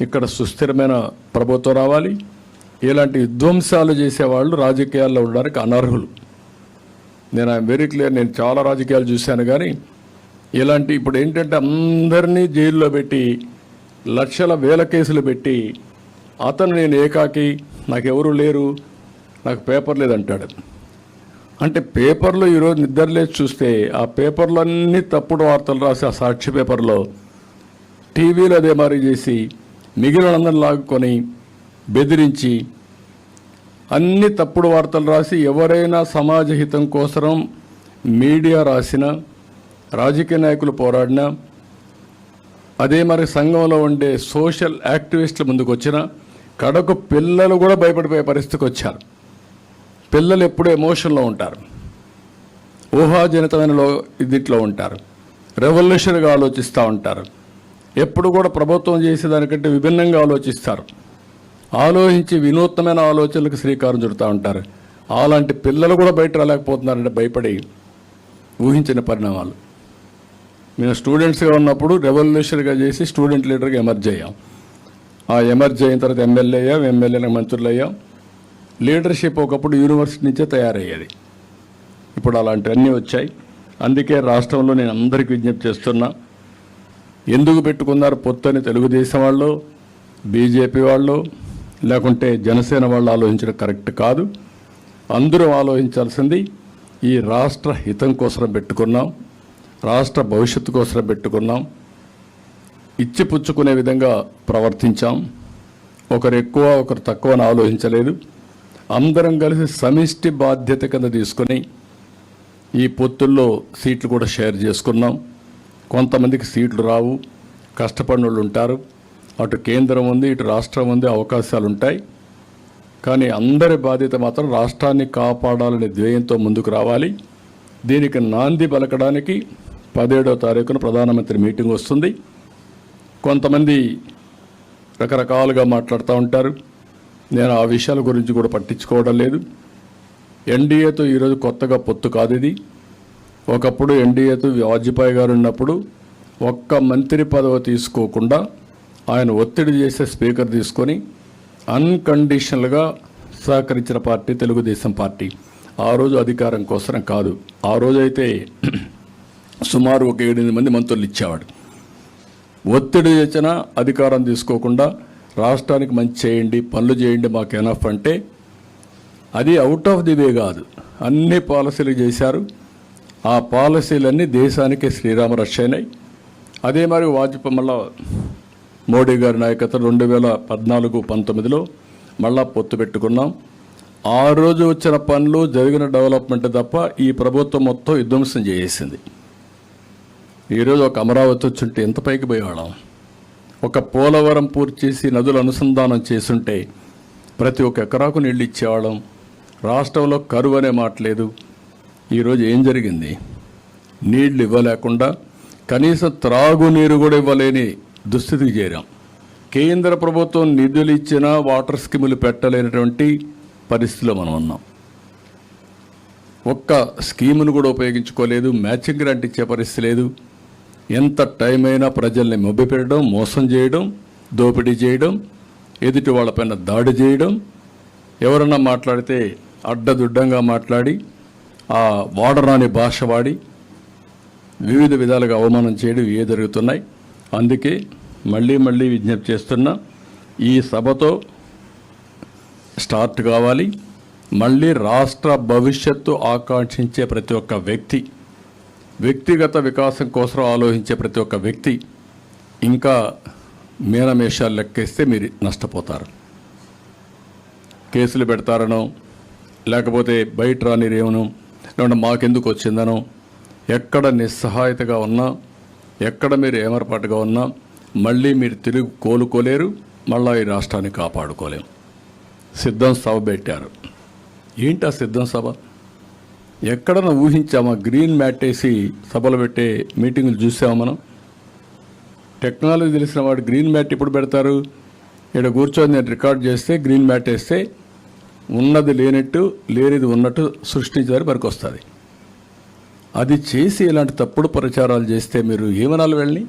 Speaker 1: ఇక్కడ సుస్థిరమైన ప్రభుత్వం రావాలి. ఇలాంటి విధ్వంసాలు చేసేవాళ్ళు రాజకీయాల్లో ఉండడానికి అనర్హులు. నేను ఐఎమ్ వెరీ క్లియర్. నేను చాలా రాజకీయాలు చూశాను, కానీ ఇలాంటి ఇప్పుడు ఏంటంటే అందరినీ జైల్లో పెట్టి లక్షల వేల కేసులు పెట్టి అతను నేను ఏకాకి, నాకెవరూ లేరు, నాకు పేపర్ లేదంటాడు. అంటే పేపర్లో ఈరోజు నిద్రలేసి చూస్తే ఆ పేపర్లో అన్నీ తప్పుడు వార్తలు రాసి, ఆ సాక్షి పేపర్లో, టీవీలో అదే మారి చేసి, మిగిలిన అందరిని లాగుకొని బెదిరించి అన్ని తప్పుడు వార్తలు రాసి, ఎవరైనా సమాజ హితం కోసం మీడియా రాసినా, రాజకీయ నాయకులు పోరాడినా, అదే మరి సంఘంలో ఉండే సోషల్ యాక్టివిస్టుల ముందుకు వచ్చిన కడకు పిల్లలు కూడా భయపడిపోయే పరిస్థితికి వచ్చారు. పిల్లలు ఎప్పుడూ ఎమోషన్లో ఉంటారు, ఊహాజనితమైన దీంట్లో ఉంటారు, రెవల్యూషన్గా ఆలోచిస్తూ ఉంటారు. ఎప్పుడు కూడా ప్రభుత్వం చేసేదానికంటే విభిన్నంగా ఆలోచిస్తారు. ఆలోచించి వినూత్నమైన ఆలోచనలకు శ్రీకారం చుడుతూ ఉంటారు. అలాంటి పిల్లలు కూడా బయట రాలేకపోతున్నారంటే భయపడి ఊహించిన పరిణామాలు. మేము స్టూడెంట్స్గా ఉన్నప్పుడు రెవల్యూషన్గా చేసి స్టూడెంట్ లీడర్గా ఎమర్జ్ అయ్యాం. ఆ ఎమర్జ్ అయిన తర్వాత ఎమ్మెల్యే అయ్యాం, ఎమ్మెల్యేలకు మంత్రులు అయ్యాం. లీడర్షిప్ ఒకప్పుడు యూనివర్సిటీ నుంచే తయారయ్యేది. ఇప్పుడు అలాంటివన్నీ వచ్చాయి. అందుకే రాష్ట్రంలో నేను అందరికీ విజ్ఞప్తి చేస్తున్నా, ఎందుకు పెట్టుకున్నారు పొత్తని తెలుగుదేశం వాళ్ళు, బీజేపీ వాళ్ళు, లేకుంటే జనసేన వాళ్ళు ఆలోచించడం కరెక్ట్ కాదు. అందరూ ఆలోచించాల్సింది ఈ రాష్ట్ర హితం కోసం పెట్టుకున్నాం, రాష్ట్ర భవిష్యత్తు కోసం పెట్టుకున్నాం. ఇచ్చిపుచ్చుకునే విధంగా ప్రవర్తించాం. ఒకరు ఎక్కువ ఒకరు తక్కువ ఆలోచించలేదు. అందరం కలిసి సమిష్టి బాధ్యత కింద తీసుకొని ఈ పొత్తుల్లో సీట్లు కూడా షేర్ చేసుకున్నాం. కొంతమందికి సీట్లు రావు, కష్టపడిన వాళ్ళు ఉంటారు. అటు కేంద్రం ఉంది, ఇటు రాష్ట్రం ఉంది, అవకాశాలు ఉంటాయి. కానీ అందరి బాధ్యత మాత్రం రాష్ట్రాన్ని కాపాడాలనే ధ్యేయంతో ముందుకు రావాలి. దీనికి నాంది పలకడానికి 17వ తారీఖున ప్రధానమంత్రి మీటింగ్ వస్తుంది. కొంతమంది రకరకాలుగా మాట్లాడుతూ ఉంటారు. నేను ఆ విషయాల గురించి కూడా పట్టించుకోవడం లేదు. ఎన్డీఏతో ఈరోజు కొత్తగా పొత్తు కాదు ఇది. ఒకప్పుడు ఎన్డీఏతో వాజ్పేయి గారు ఉన్నప్పుడు ఒక్క మంత్రి పదవి తీసుకోకుండా ఆయన ఒత్తిడి చేసే స్పీకర్ తీసుకొని అన్కండిషనల్గా సహకరించిన పార్టీ తెలుగుదేశం పార్టీ. ఆ రోజు అధికారం కోసం కాదు. ఆ రోజైతే సుమారు ఒక 7 మంది మంత్రులు ఇచ్చేవాడు. ఒత్తిడి చేసినా అధికారం తీసుకోకుండా రాష్ట్రానికి మంచి చేయండి, పనులు చేయండి, మాకు ఎనఫ్ అంటే అది అవుట్ ఆఫ్ ది వే కాదు. అన్ని పాలసీలు చేశారు. ఆ పాలసీలన్నీ దేశానికి శ్రీరామ రక్ష అయినాయి. అదే మరి వాజ్పేయి మళ్ళా మోడీ గారి నాయకత్వం 2014-19లో మళ్ళా పొత్తు పెట్టుకున్నాం. ఆ రోజు వచ్చిన పనులు జరిగిన డెవలప్మెంట్ తప్ప ఈ ప్రభుత్వం మొత్తం విధ్వంసం చేసేసింది. ఈరోజు ఒక అమరావతి వచ్చుంటే ఎంత పైకి పోయేవాళ్ళం. ఒక పోలవరం పూర్తి చేసి నదులు అనుసంధానం చేసుంటే ప్రతి ఒక్క ఎకరాకు నీళ్ళు ఇచ్చేవాళ్ళం. రాష్ట్రంలో కరువు అనే మాట లేదు. ఈరోజు ఏం జరిగింది? నీళ్లు ఇవ్వలేకుండా కనీసం త్రాగునీరు కూడా ఇవ్వలేని దుస్థితికి చేరాం. కేంద్ర ప్రభుత్వం నిధులు ఇచ్చినా వాటర్ స్కీములు పెట్టలేనటువంటి పరిస్థితిలో మనం ఉన్నాం. ఒక్క స్కీమును కూడా ఉపయోగించుకోలేదు. మ్యాచింగ్ గ్రాంట్ ఇచ్చే పరిస్థితి లేదు. ఎంత టైం అయినా ప్రజల్ని మభ్యపెట్టడం, మోసం చేయడం, దోపిడీ చేయడం, ఎదుటి వాళ్ళపైన దాడి చేయడం, ఎవరన్నా మాట్లాడితే అడ్డదుడ్డంగా మాట్లాడి ఆ వాడరాని భాష వాడి వివిధ విధాలుగా అవమానం చేయడం ఇవే జరుగుతున్నాయి. అందుకే మళ్ళీ విజ్ఞప్తి చేస్తున్నా, ఈ సభతో స్టార్ట్ కావాలి. మళ్ళీ రాష్ట్ర భవిష్యత్తు ఆకాంక్షించే ప్రతి ఒక్క వ్యక్తి, వ్యక్తిగత వికాసం కోసం ఆలోచించే ప్రతి ఒక్క వ్యక్తి ఇంకా మీనమేషాలు లెక్కేస్తే మీరు నష్టపోతారు. కేసులు పెడతారనో, లేకపోతే బయట రానిరేమనో, లేకుంటే మాకెందుకు వచ్చిందనో, ఎక్కడ నిస్సహాయతగా ఉన్నా, ఎక్కడ మీరు ఏమరపాటుగా ఉన్నా మళ్ళీ మీరు తిరిగి కోలుకోలేరు. మళ్ళీ ఈ రాష్ట్రాన్ని కాపాడుకోలేము. సిద్ధం సభ పెట్టారు. ఏంటి ఆ సిద్ధం సభ? ఎక్కడన్నా ఊహించామా? గ్రీన్ మ్యాట్ వేసి సభలు పెట్టే మీటింగులు చూసామా మనం? టెక్నాలజీ తెలిసిన వాడు గ్రీన్ మ్యాట్ ఇప్పుడు పెడతారు. ఇక్కడ కూర్చొని నేను రికార్డ్ చేస్తే గ్రీన్ మ్యాట్ వేస్తే ఉన్నది లేనట్టు, లేనిది ఉన్నట్టు సృష్టించారు వరకు వస్తుంది. అది చేసి ఇలాంటి తప్పుడు ప్రచారాలు చేస్తే మీరు ఏమనాలి వెళ్ళి?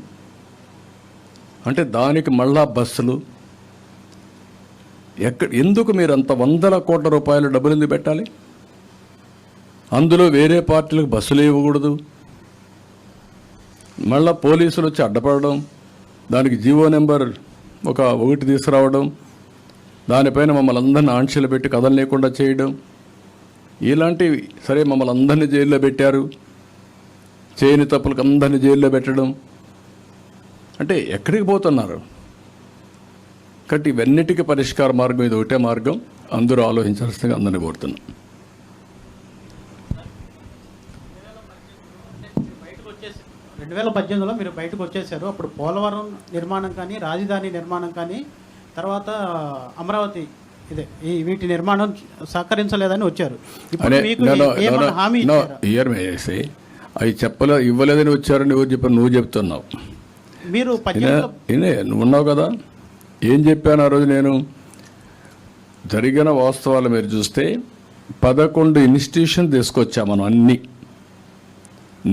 Speaker 1: అంటే దానికి మళ్ళా బస్సులు ఎందుకు మీరు అంత 100 కోట్ల రూపాయలు డబ్బులు ఎందుకు పెట్టాలి? అందులో వేరే పార్టీలకు బస్సులు ఇవ్వకూడదు. మళ్ళా పోలీసులు వచ్చి అడ్డపడడం, దానికి జీవో నెంబర్ 1 తీసుకురావడం, దానిపైన మమ్మల్ని అందరినీ ఆంక్షలు పెట్టి కథలు లేకుండా చేయడం, ఇలాంటివి. సరే, మమ్మల్ని అందరినీ జైల్లో పెట్టారు, చేయని తప్పులకు అందరినీ జైల్లో పెట్టడం అంటే ఎక్కడికి పోతున్నారు? కాబట్టి ఇవన్నిటికీ పరిష్కార మార్గం ఇది ఒకటే మార్గం. అందరూ ఆలోచించాల్సిందిగా అందరినీ కోరుతున్నాం.
Speaker 2: 2018లో మీరు బయటకు వచ్చేసారు. అప్పుడు పోలవరం నిర్మాణం కానీ, రాజధాని నిర్మాణం కానీ, తర్వాత అమరావతి వీటి నిర్మాణం సహకరించలేదని వచ్చారు. ఇప్పుడు మీకు ఏమైనా హామీ ఇచ్చారా?
Speaker 1: అవి ఇవ్వలేదని వచ్చారని ఎవరు చెప్పారు? నువ్వు చెప్తున్నావు.
Speaker 2: మీరు
Speaker 1: నువ్వు ఉన్నావు కదా. ఏం చెప్పాను ఆ రోజు? నేను జరిగిన వాస్తవాలు మీరు చూస్తే 11 ఇన్స్టిట్యూషన్ తీసుకొచ్చాం మనం అన్నీ.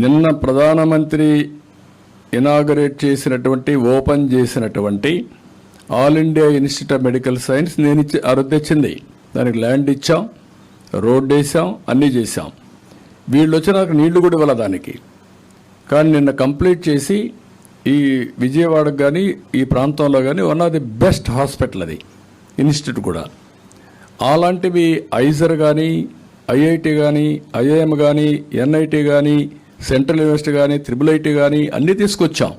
Speaker 1: నిన్న ప్రధానమంత్రి ఇనాగరేట్ చేసినటువంటి, ఓపెన్ చేసినటువంటి all India institute of medical science నేను తెచ్చింది. దానికి ల్యాండ్ ఇచ్చాం, రోడ్ వేసాం, అన్నీ చేశాం. వీళ్ళు వచ్చి నాకు నీళ్లు కూడా ఇవ్వాలి దానికి. కానీ నిన్న కంప్లీట్ చేసి ఈ విజయవాడకు కానీ ఈ ప్రాంతంలో కానీ one of the best hospital అది ఇన్స్టిట్యూట్ కూడా. అలాంటివి ఐజర్ కానీ, ఐఐటి కానీ, ఐఐఎం కానీ, ఎన్ఐటి కానీ, సెంట్రల్ యూనివర్సిటీ కానీ, IIIT కానీ అన్నీ తీసుకొచ్చాం.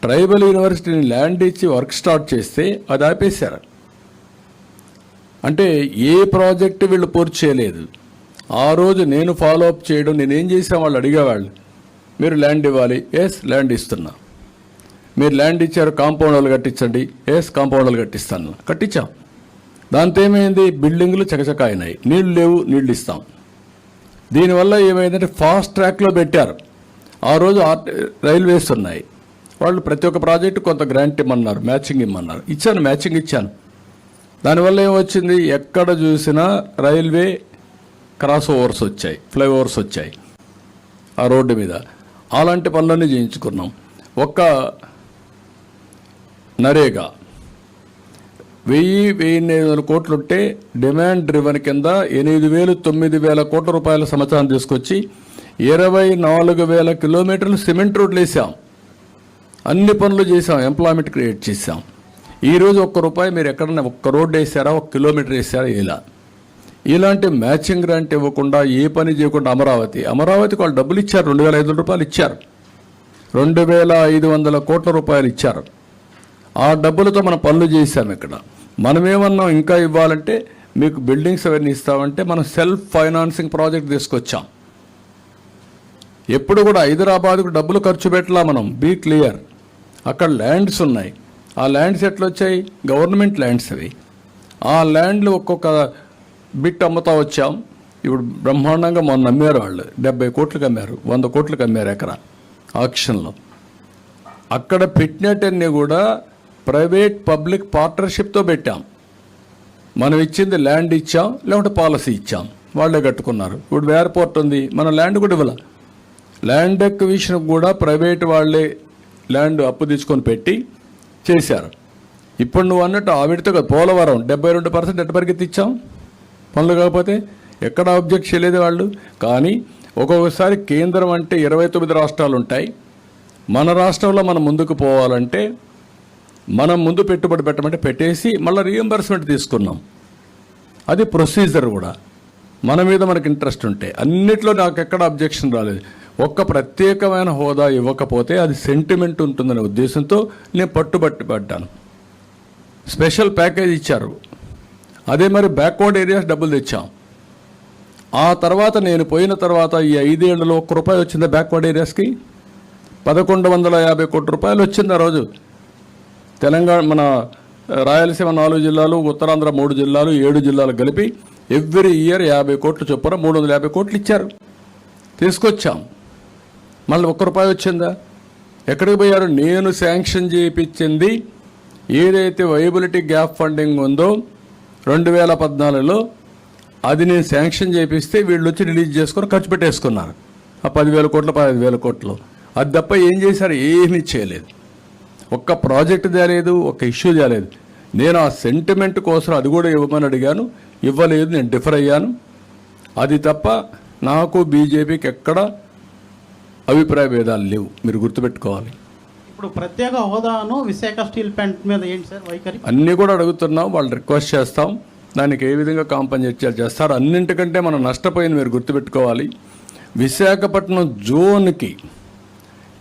Speaker 1: ట్రైబల్ యూనివర్సిటీని ల్యాండ్ ఇచ్చి వర్క్ స్టార్ట్ చేస్తే అది ఆపేశారు. అంటే ఏ ప్రాజెక్టు వీళ్ళు పూర్తి చేయలేదు. ఆ రోజు నేను ఫాలో అప్ చేయడం, నేనేం చేసాం వాళ్ళు అడిగేవాళ్ళు, మీరు ల్యాండ్ ఇవ్వాలి, ఎస్ ల్యాండ్ ఇస్తున్నా. మీరు ల్యాండ్ ఇచ్చారు, కాంపౌండ్ వాళ్ళు కట్టించండి, ఎస్ కాంపౌండ్ వాళ్ళు కట్టిస్తాను, కట్టించాం. దాంతో ఏమైంది, బిల్డింగ్లు చకచక అయినాయి. నీళ్లు లేవు, నీళ్లు ఇస్తాం. దీనివల్ల ఏమైందంటే ఫాస్ట్ ట్రాక్లో పెట్టారు. ఆ రోజు రైల్వేస్ ఉన్నాయి, వాళ్ళు ప్రతి ఒక్క ప్రాజెక్టు కొంత గ్రాంట్ ఇమ్మన్నారు, మ్యాచింగ్ ఇమ్మన్నారు, ఇచ్చాను, మ్యాచింగ్ ఇచ్చాను. దానివల్ల ఏమొచ్చింది, ఎక్కడ చూసినా రైల్వే క్రాస్ ఓవర్స్ వచ్చాయి, ఫ్లైఓవర్స్ వచ్చాయి ఆ రోడ్డు మీద. అలాంటి పనులన్నీ చేయించుకున్నాం. ఒక్క నరేగా 1,500 కోట్లుంటే డిమాండ్ డ్రివన్ కింద 8,000-9,000 కోట్ల రూపాయల సంవత్సరం తీసుకొచ్చి 24,000 కిలోమీటర్లు సిమెంట్ రోడ్లు వేసాం. అన్ని పనులు చేసాం, ఎంప్లాయ్మెంట్ క్రియేట్ చేసాం. ఈరోజు ₹1 మీరు ఎక్కడన్నా ఒక్క రోడ్డు వేసారా, 1 కిలోమీటర్ వేసారా? ఇలాంటి మ్యాచింగ్ గ్రాంట్ ఇవ్వకుండా, ఏ పని చేయకుండా అమరావతికి వాళ్ళు డబ్బులు ఇచ్చారు, ₹2,500 ఇచ్చారు, 2,500 కోట్ల రూపాయలు ఇచ్చారు. ఆ డబ్బులతో మనం పనులు చేశాం. ఇక్కడ మనమేమన్నాం, ఇంకా ఇవ్వాలంటే మీకు బిల్డింగ్స్ అవన్నీ ఇస్తామంటే మనం సెల్ఫ్ ఫైనాన్సింగ్ ప్రాజెక్ట్ తీసుకొచ్చాం. ఎప్పుడు కూడా హైదరాబాద్కు డబ్బులు ఖర్చు పెట్టలా మనం, బీ క్లియర్. అక్కడ ల్యాండ్స్ ఉన్నాయి, ఆ ల్యాండ్స్ ఎట్లా వచ్చాయి, గవర్నమెంట్ ల్యాండ్స్ అవి. ఆ ల్యాండ్లు ఒక్కొక్క బిట్ అమ్ముతా వచ్చాం. ఇప్పుడు బ్రహ్మాండంగా మొన్న అమ్మారు వాళ్ళు, 70 కోట్లకు అమ్మారు, 100 కోట్లకు అమ్మారు ఎకరా ఆక్షన్లో. అక్కడ పెట్టినట్టన్నీ కూడా ప్రైవేట్ పబ్లిక్ పార్ట్నర్షిప్తో పెట్టాం. మనం ఇచ్చింది ల్యాండ్ ఇచ్చాం, లేకుంటే పాలసీ ఇచ్చాం, వాళ్ళే కట్టుకున్నారు. ఇప్పుడు ఎయిర్పోర్ట్ ఉంది, మనం ల్యాండ్ కూడా ఇవ్వాలి. ల్యాండ్ ఎక్విజిషన్ కూడా ప్రైవేట్ వాళ్ళే ల్యాండ్ అప్పు తీసుకొని పెట్టి చేశారు. ఇప్పుడు నువ్వు అన్నట్టు ఆవిడతో కదా, పోలవరం 72% ఎట్ట పరిగెత్తిచ్చాం పనులు కాకపోతే, ఎక్కడ ఆబ్జెక్ట్ చేయలేదు వాళ్ళు. కానీ ఒక్కొక్కసారి కేంద్రం అంటే 29 రాష్ట్రాలు ఉంటాయి. మన రాష్ట్రంలో మనం ముందుకు పోవాలంటే మనం ముందు పెట్టుబడి పెట్టమంటే పెట్టేసి మళ్ళీ రీఎంబర్స్మెంట్ తీసుకున్నాం. అది ప్రొసీజర్ కూడా. మన మీద మనకు ఇంట్రెస్ట్ ఉంటే అన్నిట్లో నాకు ఎక్కడ అబ్జెక్షన్ రాలేదు. ఒక్క ప్రత్యేకమైన హోదా ఇవ్వకపోతే అది సెంటిమెంట్ ఉంటుందనే ఉద్దేశంతో నేను పడ్డాను. స్పెషల్ ప్యాకేజ్ ఇచ్చారు. అదే మరి బ్యాక్వర్డ్ ఏరియాస్ డబ్బులు తెచ్చాం. ఆ తర్వాత నేను పోయిన తర్వాత ఈ 5 ఏళ్లలో ₹1 వచ్చిందా బ్యాక్వర్డ్ ఏరియాస్కి? 1,150 కోట్ల రూపాయలు వచ్చింది ఆ రోజు. తెలంగాణ, మన రాయలసీమ 4 జిల్లాలు, ఉత్తరాంధ్ర 3 జిల్లాలు, 7 జిల్లాలు కలిపి ఎవ్రీ ఇయర్ 50 కోట్లు చొప్పున 350 కోట్లు ఇచ్చారు, తీసుకొచ్చాం. మళ్ళీ ₹1 వచ్చిందా? ఎక్కడికి పోయారు? నేను శాంక్షన్ చేయించింది ఏదైతే వైబిలిటీ గ్యాప్ ఫండింగ్ ఉందో 2014లో, అది నేను శాంక్షన్ చేపిస్తే వీళ్ళు వచ్చి రిలీజ్ చేసుకొని ఖర్చు పెట్టేసుకున్నారు. ఆ 10,000 కోట్లు 15,000 కోట్లు. అది తప్ప ఏం చేశారు? ఏమీ చేయలేదు. ఒక్క ప్రాజెక్ట్ తేలేదు, ఒక్క ఇష్యూ తేలేదు. నేను ఆ సెంటిమెంట్ కోసం అది కూడా ఇవ్వమని అడిగాను, ఇవ్వలేదు, నేను డిఫర్ అయ్యాను. అది తప్ప నాకు బీజేపీకి ఎక్కడ అభిప్రాయ భేదాలు లేవు, మీరు గుర్తుపెట్టుకోవాలి.
Speaker 2: ఇప్పుడు ప్రత్యేక హోదాను విశాఖ స్టీల్ ప్లాంట్ మీద ఏంటి సార్ వైఖరి?
Speaker 1: అన్నీ కూడా అడుగుతున్నాం, వాళ్ళు రిక్వెస్ట్ చేస్తాం, దానికి ఏ విధంగా కాంపన్సేట్ చేస్తారు. అన్నింటికంటే మనం నష్టపోయింది మీరు గుర్తుపెట్టుకోవాలి. విశాఖపట్నం జోన్కి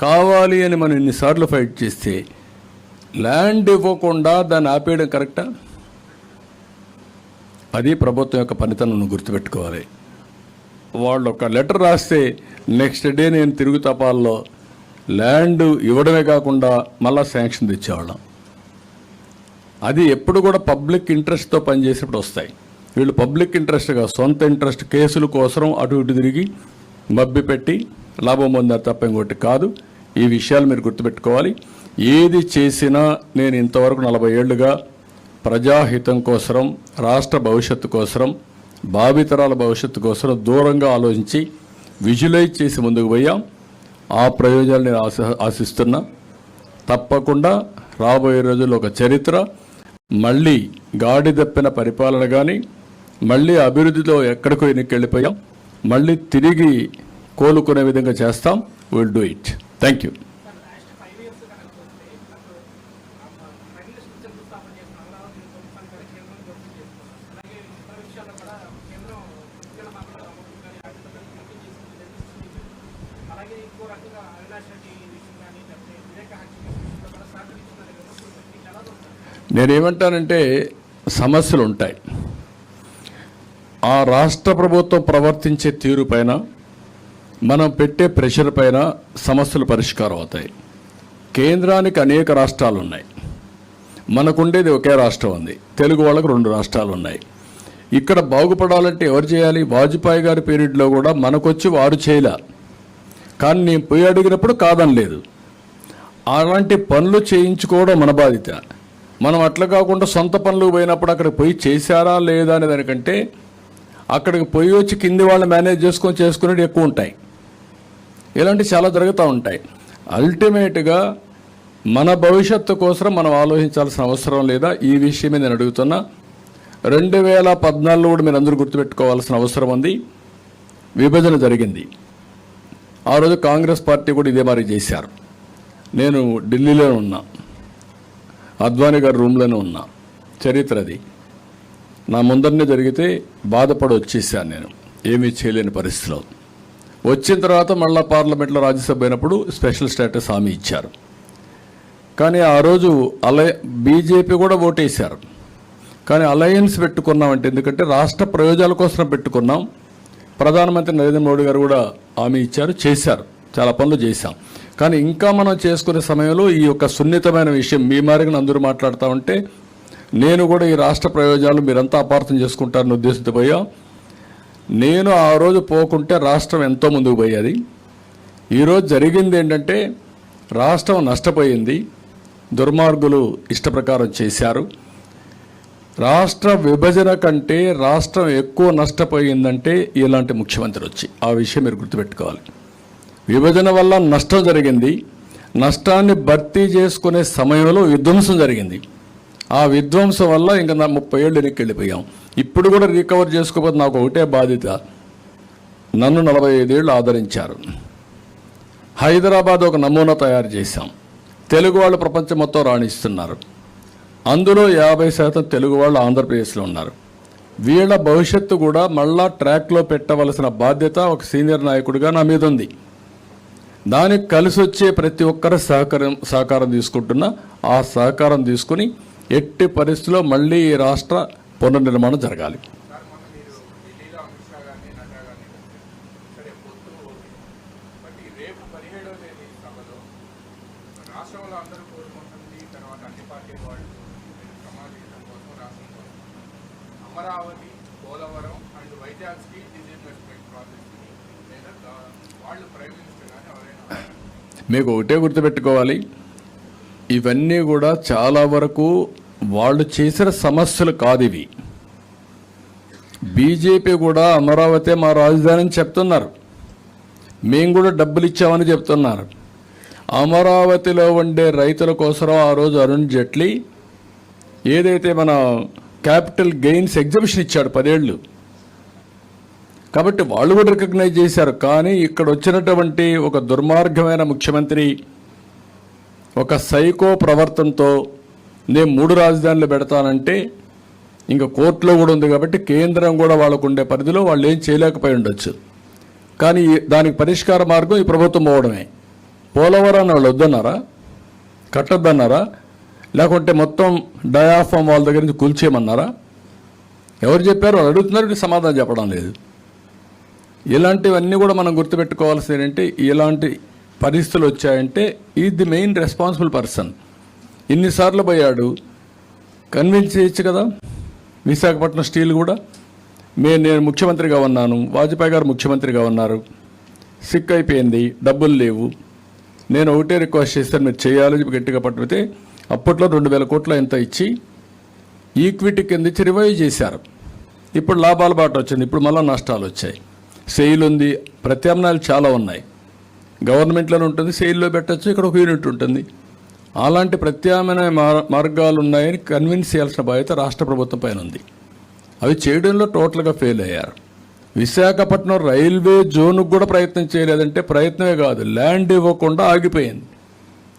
Speaker 1: కావాలి అని మనం ఇన్నిసార్లు ఫైట్ చేస్తే ల్యాండ్ ఇవ్వకుండా దాన్ని ఆపేయడం కరెక్టా? అది ప్రభుత్వం యొక్క పనితనం గుర్తుపెట్టుకోవాలి. వాళ్ళు ఒక లెటర్ రాస్తే నెక్స్ట్ డే నేను తిరుగు తపాల్లో ల్యాండ్ ఇవ్వడమే కాకుండా మళ్ళా శాంక్షన్ తెచ్చేవాళ్ళం. అది ఎప్పుడు కూడా పబ్లిక్ ఇంట్రెస్ట్తో పనిచేసేప్పుడు వస్తాయి. వీళ్ళు పబ్లిక్ ఇంట్రెస్ట్గా సొంత ఇంట్రెస్ట్ కేసుల కోసం అటు ఇటు తిరిగి మబ్బి పెట్టి లాభం పొందారు తప్ప ఇంకోటి కాదు. ఈ విషయాలు మీరు గుర్తుపెట్టుకోవాలి. ఏది చేసినా నేను ఇంతవరకు 40 ఏళ్లుగా ప్రజాహితం కోసం, రాష్ట్ర భవిష్యత్తు కోసం, భావితరాల భవిష్యత్తు కోసం దూరంగా ఆలోచించి విజువలైజ్ చేసి ముందుకు పోయాం. ఆ ప్రయోజనాలు నేను ఆశిస్తున్నా. తప్పకుండా రాబోయే రోజుల్లో ఒక చరిత్ర, మళ్ళీ గాడి తప్పిన పరిపాలన కానీ, మళ్ళీ అభివృద్ధిలో ఎక్కడికో వెళ్ళిపోయాం, మళ్ళీ తిరిగి కోలుకునే విధంగా చేస్తాం. Will do it. Thank you. నేనేమంటానంటే సమస్యలు ఉంటాయి. ఆ రాష్ట్ర ప్రభుత్వం ప్రవర్తించే తీరు పైన, మనం పెట్టే ప్రెషర్ పైన సమస్యలు పరిష్కారం అవుతాయి. కేంద్రానికి అనేక రాష్ట్రాలు ఉన్నాయి, మనకుండేది ఒకే రాష్ట్రం ఉంది. తెలుగు వాళ్ళకు 2 రాష్ట్రాలు ఉన్నాయి. ఇక్కడ బాగుపడాలంటే ఎవరు చేయాలి? వాజ్పేయి గారి పీరియడ్లో కూడా మనకొచ్చి వారు చేయలే, కానీ నేను పోయి అడిగినప్పుడు కాదనలేదు. అలాంటి పనులు చేయించుకోవడం మన బాధ్యత. మనం అట్లా కాకుండా సొంత పనులు పోయినప్పుడు అక్కడికి పోయి చేశారా లేదా అనే దానికంటే అక్కడికి పోయి వచ్చి కింది వాళ్ళు మేనేజ్ చేసుకునేవి ఎక్కువ ఉంటాయి. ఇలాంటివి చాలా జరుగుతూ ఉంటాయి. అల్టిమేట్గా మన భవిష్యత్తు కోసం మనం ఆలోచించాల్సిన అవసరం లేదా? ఈ విషయమే నేను అడుగుతున్నా. 2014 కూడా మీరు అందరూ గుర్తుపెట్టుకోవాల్సిన అవసరం ఉంది. విభజన జరిగింది. ఆ రోజు కాంగ్రెస్ పార్టీ కూడా ఇదే మరి చేశారు. నేను ఢిల్లీలోనే ఉన్నా, అద్వానీ గారి రూమ్లోనే ఉన్నా. చరిత్ర అది. నా ముందరనే జరిగితే బాధపడి వచ్చేసాను. నేను ఏమీ చేయలేని పరిస్థితిలో వచ్చిన తర్వాత మళ్ళీ పార్లమెంట్లో రాజ్యసభ అయినప్పుడు స్పెషల్ స్టేటస్ హామీ ఇచ్చారు. కానీ ఆ రోజు బీజేపీ కూడా ఓటేశారు. కానీ అలయన్స్ పెట్టుకున్నామంటే, ఎందుకంటే రాష్ట్ర ప్రయోజనాల కోసం పెట్టుకున్నాం. ప్రధానమంత్రి నరేంద్ర మోడీ గారు కూడా హామీ ఇచ్చారు, చేశారు, చాలా పనులు చేశాం. కానీ ఇంకా మనం చేసుకునే సమయంలో ఈ యొక్క సున్నితమైన విషయం మీ మార్గం అందరూ మాట్లాడుతూ ఉంటే, నేను కూడా ఈ రాష్ట్ర ప్రయోజనాలు మీరంతా అపార్థం చేసుకుంటారని ఉద్దేశంతో పోయా. నేను ఆ రోజు పోకుంటే రాష్ట్రం ఎంతో ముందుకు పోయేది. ఈరోజు జరిగింది ఏంటంటే, రాష్ట్రం నష్టపోయింది. దుర్మార్గులు ఇష్టప్రకారం చేశారు. రాష్ట్ర విభజన కంటే రాష్ట్రం ఎక్కువ నష్టపోయిందంటే ఇలాంటి ముఖ్యమంత్రి వచ్చి, ఆ విషయం మీరు గుర్తుపెట్టుకోవాలి. విభజన వల్ల నష్టం జరిగింది. నష్టాన్ని భర్తీ చేసుకునే సమయంలో విధ్వంసం జరిగింది. ఆ విధ్వంసం వల్ల ఇంకా 30 ఏళ్ళు వెనక్కి వెళ్ళిపోయాం. ఇప్పుడు కూడా రికవర్ చేసుకోకపోతే నాకు ఒకటే బాధ్యత. నన్ను 45 ఏళ్ళు ఆదరించారు. హైదరాబాద్ ఒక నమూనా తయారు చేశాం. తెలుగు వాళ్ళు ప్రపంచం మొత్తం రాణిస్తున్నారు. అందులో 50% తెలుగు వాళ్ళు ఆంధ్రప్రదేశ్లో ఉన్నారు. వీళ్ళ భవిష్యత్తు కూడా మళ్ళా ట్రాక్లో పెట్టవలసిన బాధ్యత ఒక సీనియర్ నాయకుడిగా నా మీద ఉంది. దానికి కలిసి వచ్చే ప్రతి ఒక్కరు సహకారం తీసుకుంటున్నా. ఆ సహకారం తీసుకుని ఎట్టి పరిస్థితుల్లో మళ్ళీ ఈ రాష్ట్ర పునర్నిర్మాణం జరగాలి.
Speaker 3: అమరావతి, పోలవరం అండ్ వైజాగ్కి డిజిన్వెస్ట్మెంట్ ప్రాజెక్ట్ని లేదా వాళ్ళు ప్రైమ్ మినిస్టర్ కానీ ఎవరైనా
Speaker 1: మీకు ఒకటే గుర్తుపెట్టుకోవాలి, ఇవన్నీ కూడా చాలా వరకు వాళ్ళు చేసిన సమస్యలు కాదు ఇవి. బీజేపీ కూడా అమరావతి మా రాజధాని అని చెప్తున్నారు. మేము కూడా డబ్బులు ఇచ్చామని చెప్తున్నారు. అమరావతిలో ఉండే రైతుల కోసం ఆ రోజు అరుణ్ జైట్లీ ఏదైతే మన క్యాపిటల్ గెయిన్స్ ఎగ్జిబిషన్ ఇచ్చాడు 10 ఏళ్ళు. కాబట్టి వాళ్ళు కూడా రికగ్నైజ్ చేశారు. కానీ ఇక్కడ వచ్చినటువంటి ఒక దుర్మార్గమైన ముఖ్యమంత్రి ఒక సైకో ప్రవర్తనతో నేను 3 రాజధానులు పెడతానంటే ఇంకా కోర్టులో కూడా ఉంది. కాబట్టి కేంద్రం కూడా వాళ్ళకు ఉండే పరిధిలో వాళ్ళు ఏం చేయలేకపోయి ఉండొచ్చు. కానీ దానికి పరిష్కార మార్గం ఈ ప్రభుత్వం పోవడమే. పోలవరాన్ని వాళ్ళు వద్దన్నారా, కట్టొద్దన్నారా, లేకుంటే మొత్తం డయాఫామ్ వాళ్ళ దగ్గర నుంచి కూల్చేయమన్నారా? ఎవరు చెప్పారు? వాళ్ళు అడుగుతున్నారు, సమాధానం చెప్పడం లేదు. ఇలాంటివన్నీ కూడా మనం గుర్తుపెట్టుకోవాల్సింది ఏంటంటే, ఇలాంటి పరిస్థితులు వచ్చాయంటే is the main responsible person. ఇన్నిసార్లు పోయాడు, కన్విన్స్ చేయొచ్చు కదా. విశాఖపట్నం స్టీల్ కూడా నేను ముఖ్యమంత్రిగా ఉన్నాను, వాజ్పేయి గారు ముఖ్యమంత్రిగా ఉన్నారు, సిక్ అయిపోయింది, డబ్బులు లేవు, నేను ఒకటే రిక్వెస్ట్ చేస్తాను మీరు చేయాలని గట్టిగా పట్టుకుతే అప్పట్లో 2000 కోట్ల ఎంత ఇచ్చి ఈక్విటీ కింద ఇచ్చి రివైవ్ చేశారు. ఇప్పుడు లాభాల బాట వచ్చింది, ఇప్పుడు మళ్ళీ నష్టాలు వచ్చాయి. సెయిల్ ఉంది, ప్రత్యామ్నాయాలు చాలా ఉన్నాయి. గవర్నమెంట్లోనే ఉంటుంది, సెయిల్లో పెట్టచ్చు, ఇక్కడ ఒక యూనిట్ ఉంటుంది. అలాంటి ప్రత్యామ్నాయ మార్గాలు ఉన్నాయని కన్విన్స్ చేయాల్సిన బాధ్యత రాష్ట్ర ప్రభుత్వం పైన ఉంది. అవి చేయడంలో టోటల్గా ఫెయిల్ అయ్యారు. విశాఖపట్నం రైల్వే జోన్కు కూడా ప్రయత్నం చేయలేదంటే ప్రయత్నమే కాదు, ల్యాండ్ ఇవ్వకుండా ఆగిపోయింది.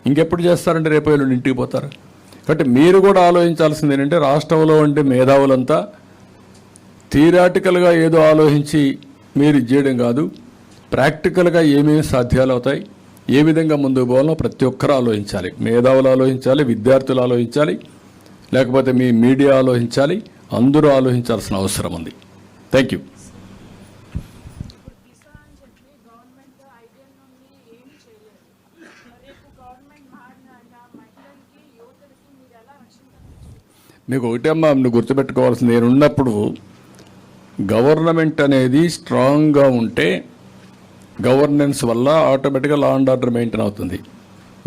Speaker 1: ఇంకెప్పుడు చేస్తారంటే రేపు వీళ్ళు ఇంటికి పోతారు. కాబట్టి మీరు కూడా ఆలోచించాల్సింది ఏంటంటే, రాష్ట్రంలో ఉండే మేధావులంతా థియరాటికల్గా ఏదో ఆలోచించి మీరు చేయడం కాదు, ప్రాక్టికల్గా ఏమేమి సాధ్యాలు అవుతాయి, ఏ విధంగా ముందుకు పోవాలో ప్రతి ఒక్కరూ ఆలోచించాలి. మేధావులు ఆలోచించాలి, విద్యార్థులు ఆలోచించాలి, లేకపోతే మీ మీడియా ఆలోచించాలి, అందరూ ఆలోచించాల్సిన అవసరం ఉంది. Thank you.
Speaker 4: దిశ అని చెప్పి గవర్నమెంట్ ఐడియల్ నుండి ఏమి చేయలేదు. రేపు గవర్నమెంట్ మారినాక మహిళలకి యువతలకి మీరు ఎలా రక్షణ కల్పిస్తారు?
Speaker 1: మీకు ఒకటే అమ్మా, నువ్వు గుర్తుపెట్టుకోవాల్సింది, నేను ఉన్నప్పుడు గవర్నమెంట్ అనేది స్ట్రాంగ్గా ఉంటే గవర్నెన్స్ వల్ల ఆటోమేటిక్గా లా అండ్ ఆర్డర్ మెయింటైన్ అవుతుంది.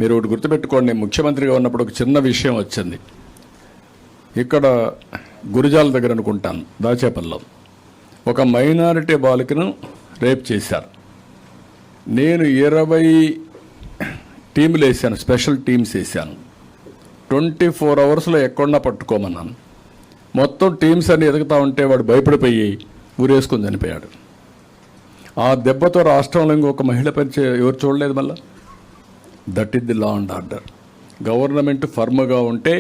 Speaker 1: మీరు ఒకటి గుర్తుపెట్టుకోండి, నేను ముఖ్యమంత్రిగా ఉన్నప్పుడు ఒక చిన్న విషయం వచ్చింది. ఇక్కడ గురిజాల దగ్గర అనుకుంటాను, దాచేపల్లిలో ఒక మైనారిటీ బాలికను రేప్ చేశారు. నేను 20 టీములు వేసాను, స్పెషల్ టీమ్స్ వేసాను. 24 అవర్స్లో ఎక్కడన్నా పట్టుకోమన్నాను. మొత్తం టీమ్స్ అన్ని ఎదుగుతూ ఉంటే వాడు భయపడిపోయి ఊరేసుకొని చనిపోయాడు. ఆ దెబ్బతో రాష్ట్రంలో ఇంకొక మహిళ పని ఎవరు చూడలేదు. మళ్ళా that is the law and order. Government ఫర్మ్గా ఉంటే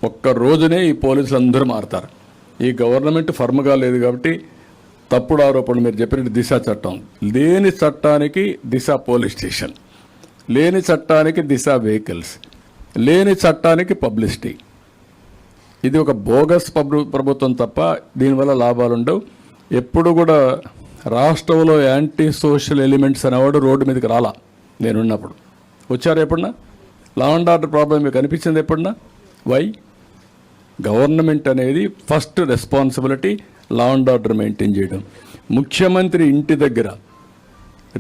Speaker 1: ఒక్క రోజునే ఈ పోలీసులు అందరూ మారుతారు. ఈ గవర్నమెంట్ ఫర్మ్గా లేదు కాబట్టి తప్పుడు ఆరోపణలు, మీరు చెప్పినట్టు దిశ చట్టం, లేని చట్టానికి దిశ పోలీస్ స్టేషన్, లేని చట్టానికి దిశ వెహికల్స్, లేని చట్టానికి పబ్లిసిటీ. ఇది ఒక బోగస్ ప్రభుత్వం తప్ప దీనివల్ల లాభాలు ఉండవు. ఎప్పుడు కూడా రాష్ట్రంలో యాంటీ సోషల్ ఎలిమెంట్స్ అనేవాడు రోడ్డు మీదకి రాలా. నేనున్నప్పుడు వచ్చారు ఎప్పుడన్నా? లా అండ్ ఆర్డర్ ప్రాబ్లం మీకు అనిపించింది ఎప్పుడన్నా? వై? గవర్నమెంట్ అనేది first responsibility law and order maintain చేయడం. ముఖ్యమంత్రి ఇంటి దగ్గర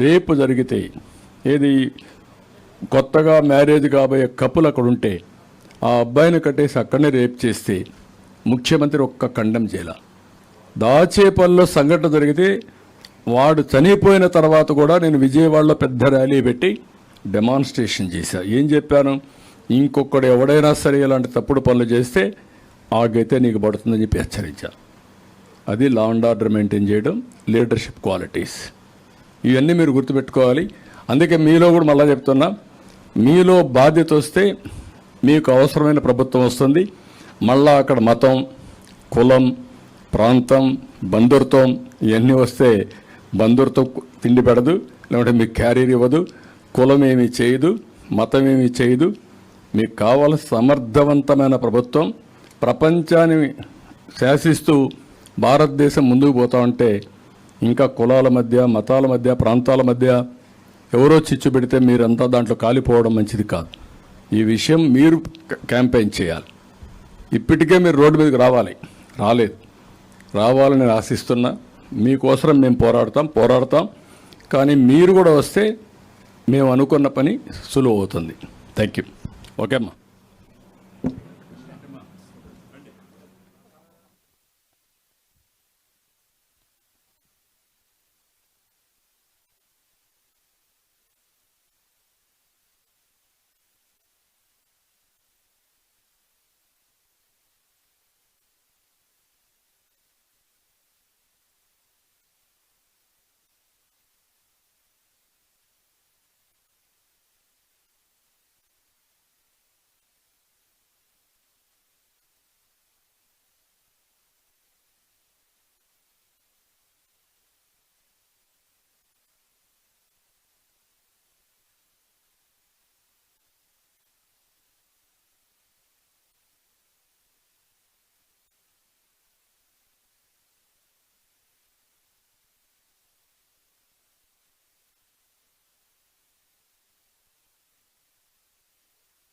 Speaker 1: రేపు జరిగితే, ఏది కొత్తగా మ్యారేజ్ కాబోయే కపుల్ అక్కడ ఉంటే ఆ అబ్బాయిని కట్టేసి అక్కడనే రేప్ చేస్తే ముఖ్యమంత్రి ఒక్క ఖండం చేయాల. దాచేపల్లిలో సంఘటన జరిగితే వాడు చనిపోయిన తర్వాత కూడా నేను విజయవాడలో పెద్ద ర్యాలీ పెట్టి డెమాన్స్ట్రేషన్ చేశా. ఏం చెప్పాను? ఇంకొకడు ఎవడైనా సరే ఇలాంటి తప్పుడు పనులు చేస్తే ఆగైతే నీకు పడుతుందని చెప్పి హెచ్చరించా. అది లా అండ్ ఆర్డర్ మెయింటైన్ చేయడం, లీడర్షిప్ క్వాలిటీస్. ఇవన్నీ మీరు గుర్తుపెట్టుకోవాలి. అందుకే మీలో కూడా మళ్ళీ చెప్తున్నా, మీలో బాధ్యత వస్తే మీకు అవసరమైన ప్రభుత్వం వస్తుంది. మళ్ళా అక్కడ మతం, కులం, ప్రాంతం, బంధుత్వం ఇవన్నీ వస్తే బంధుత్వం తిండి పెడదు, లేకుంటే మీకు క్యారీర్ ఇవ్వదు, కులం ఏమీ చేయదు, మతం ఏమీ చేయదు. మీకు కావాల్సిన సమర్థవంతమైన ప్రభుత్వం. ప్రపంచాన్ని శాసిస్తూ భారతదేశం ముందుకు పోతా ఉంటే ఇంకా కులాల మధ్య, మతాల మధ్య, ప్రాంతాల మధ్య ఎవరో చిచ్చు పెడితే మీరంతా దాంట్లో కాలిపోవడం మంచిది కాదు. ఈ విషయం మీరు క్యాంపెయిన్ చేయాలి. ఇప్పటికే మీరు రోడ్డు మీదకి రాలేదు. రావాలని నేను ఆశిస్తున్నా. మీకోసం మేము పోరాడతాం. కానీ మీరు కూడా వస్తే మేము అనుకున్న పని సులువు అవుతుంది. Thank you. ఓకే అమ్మా.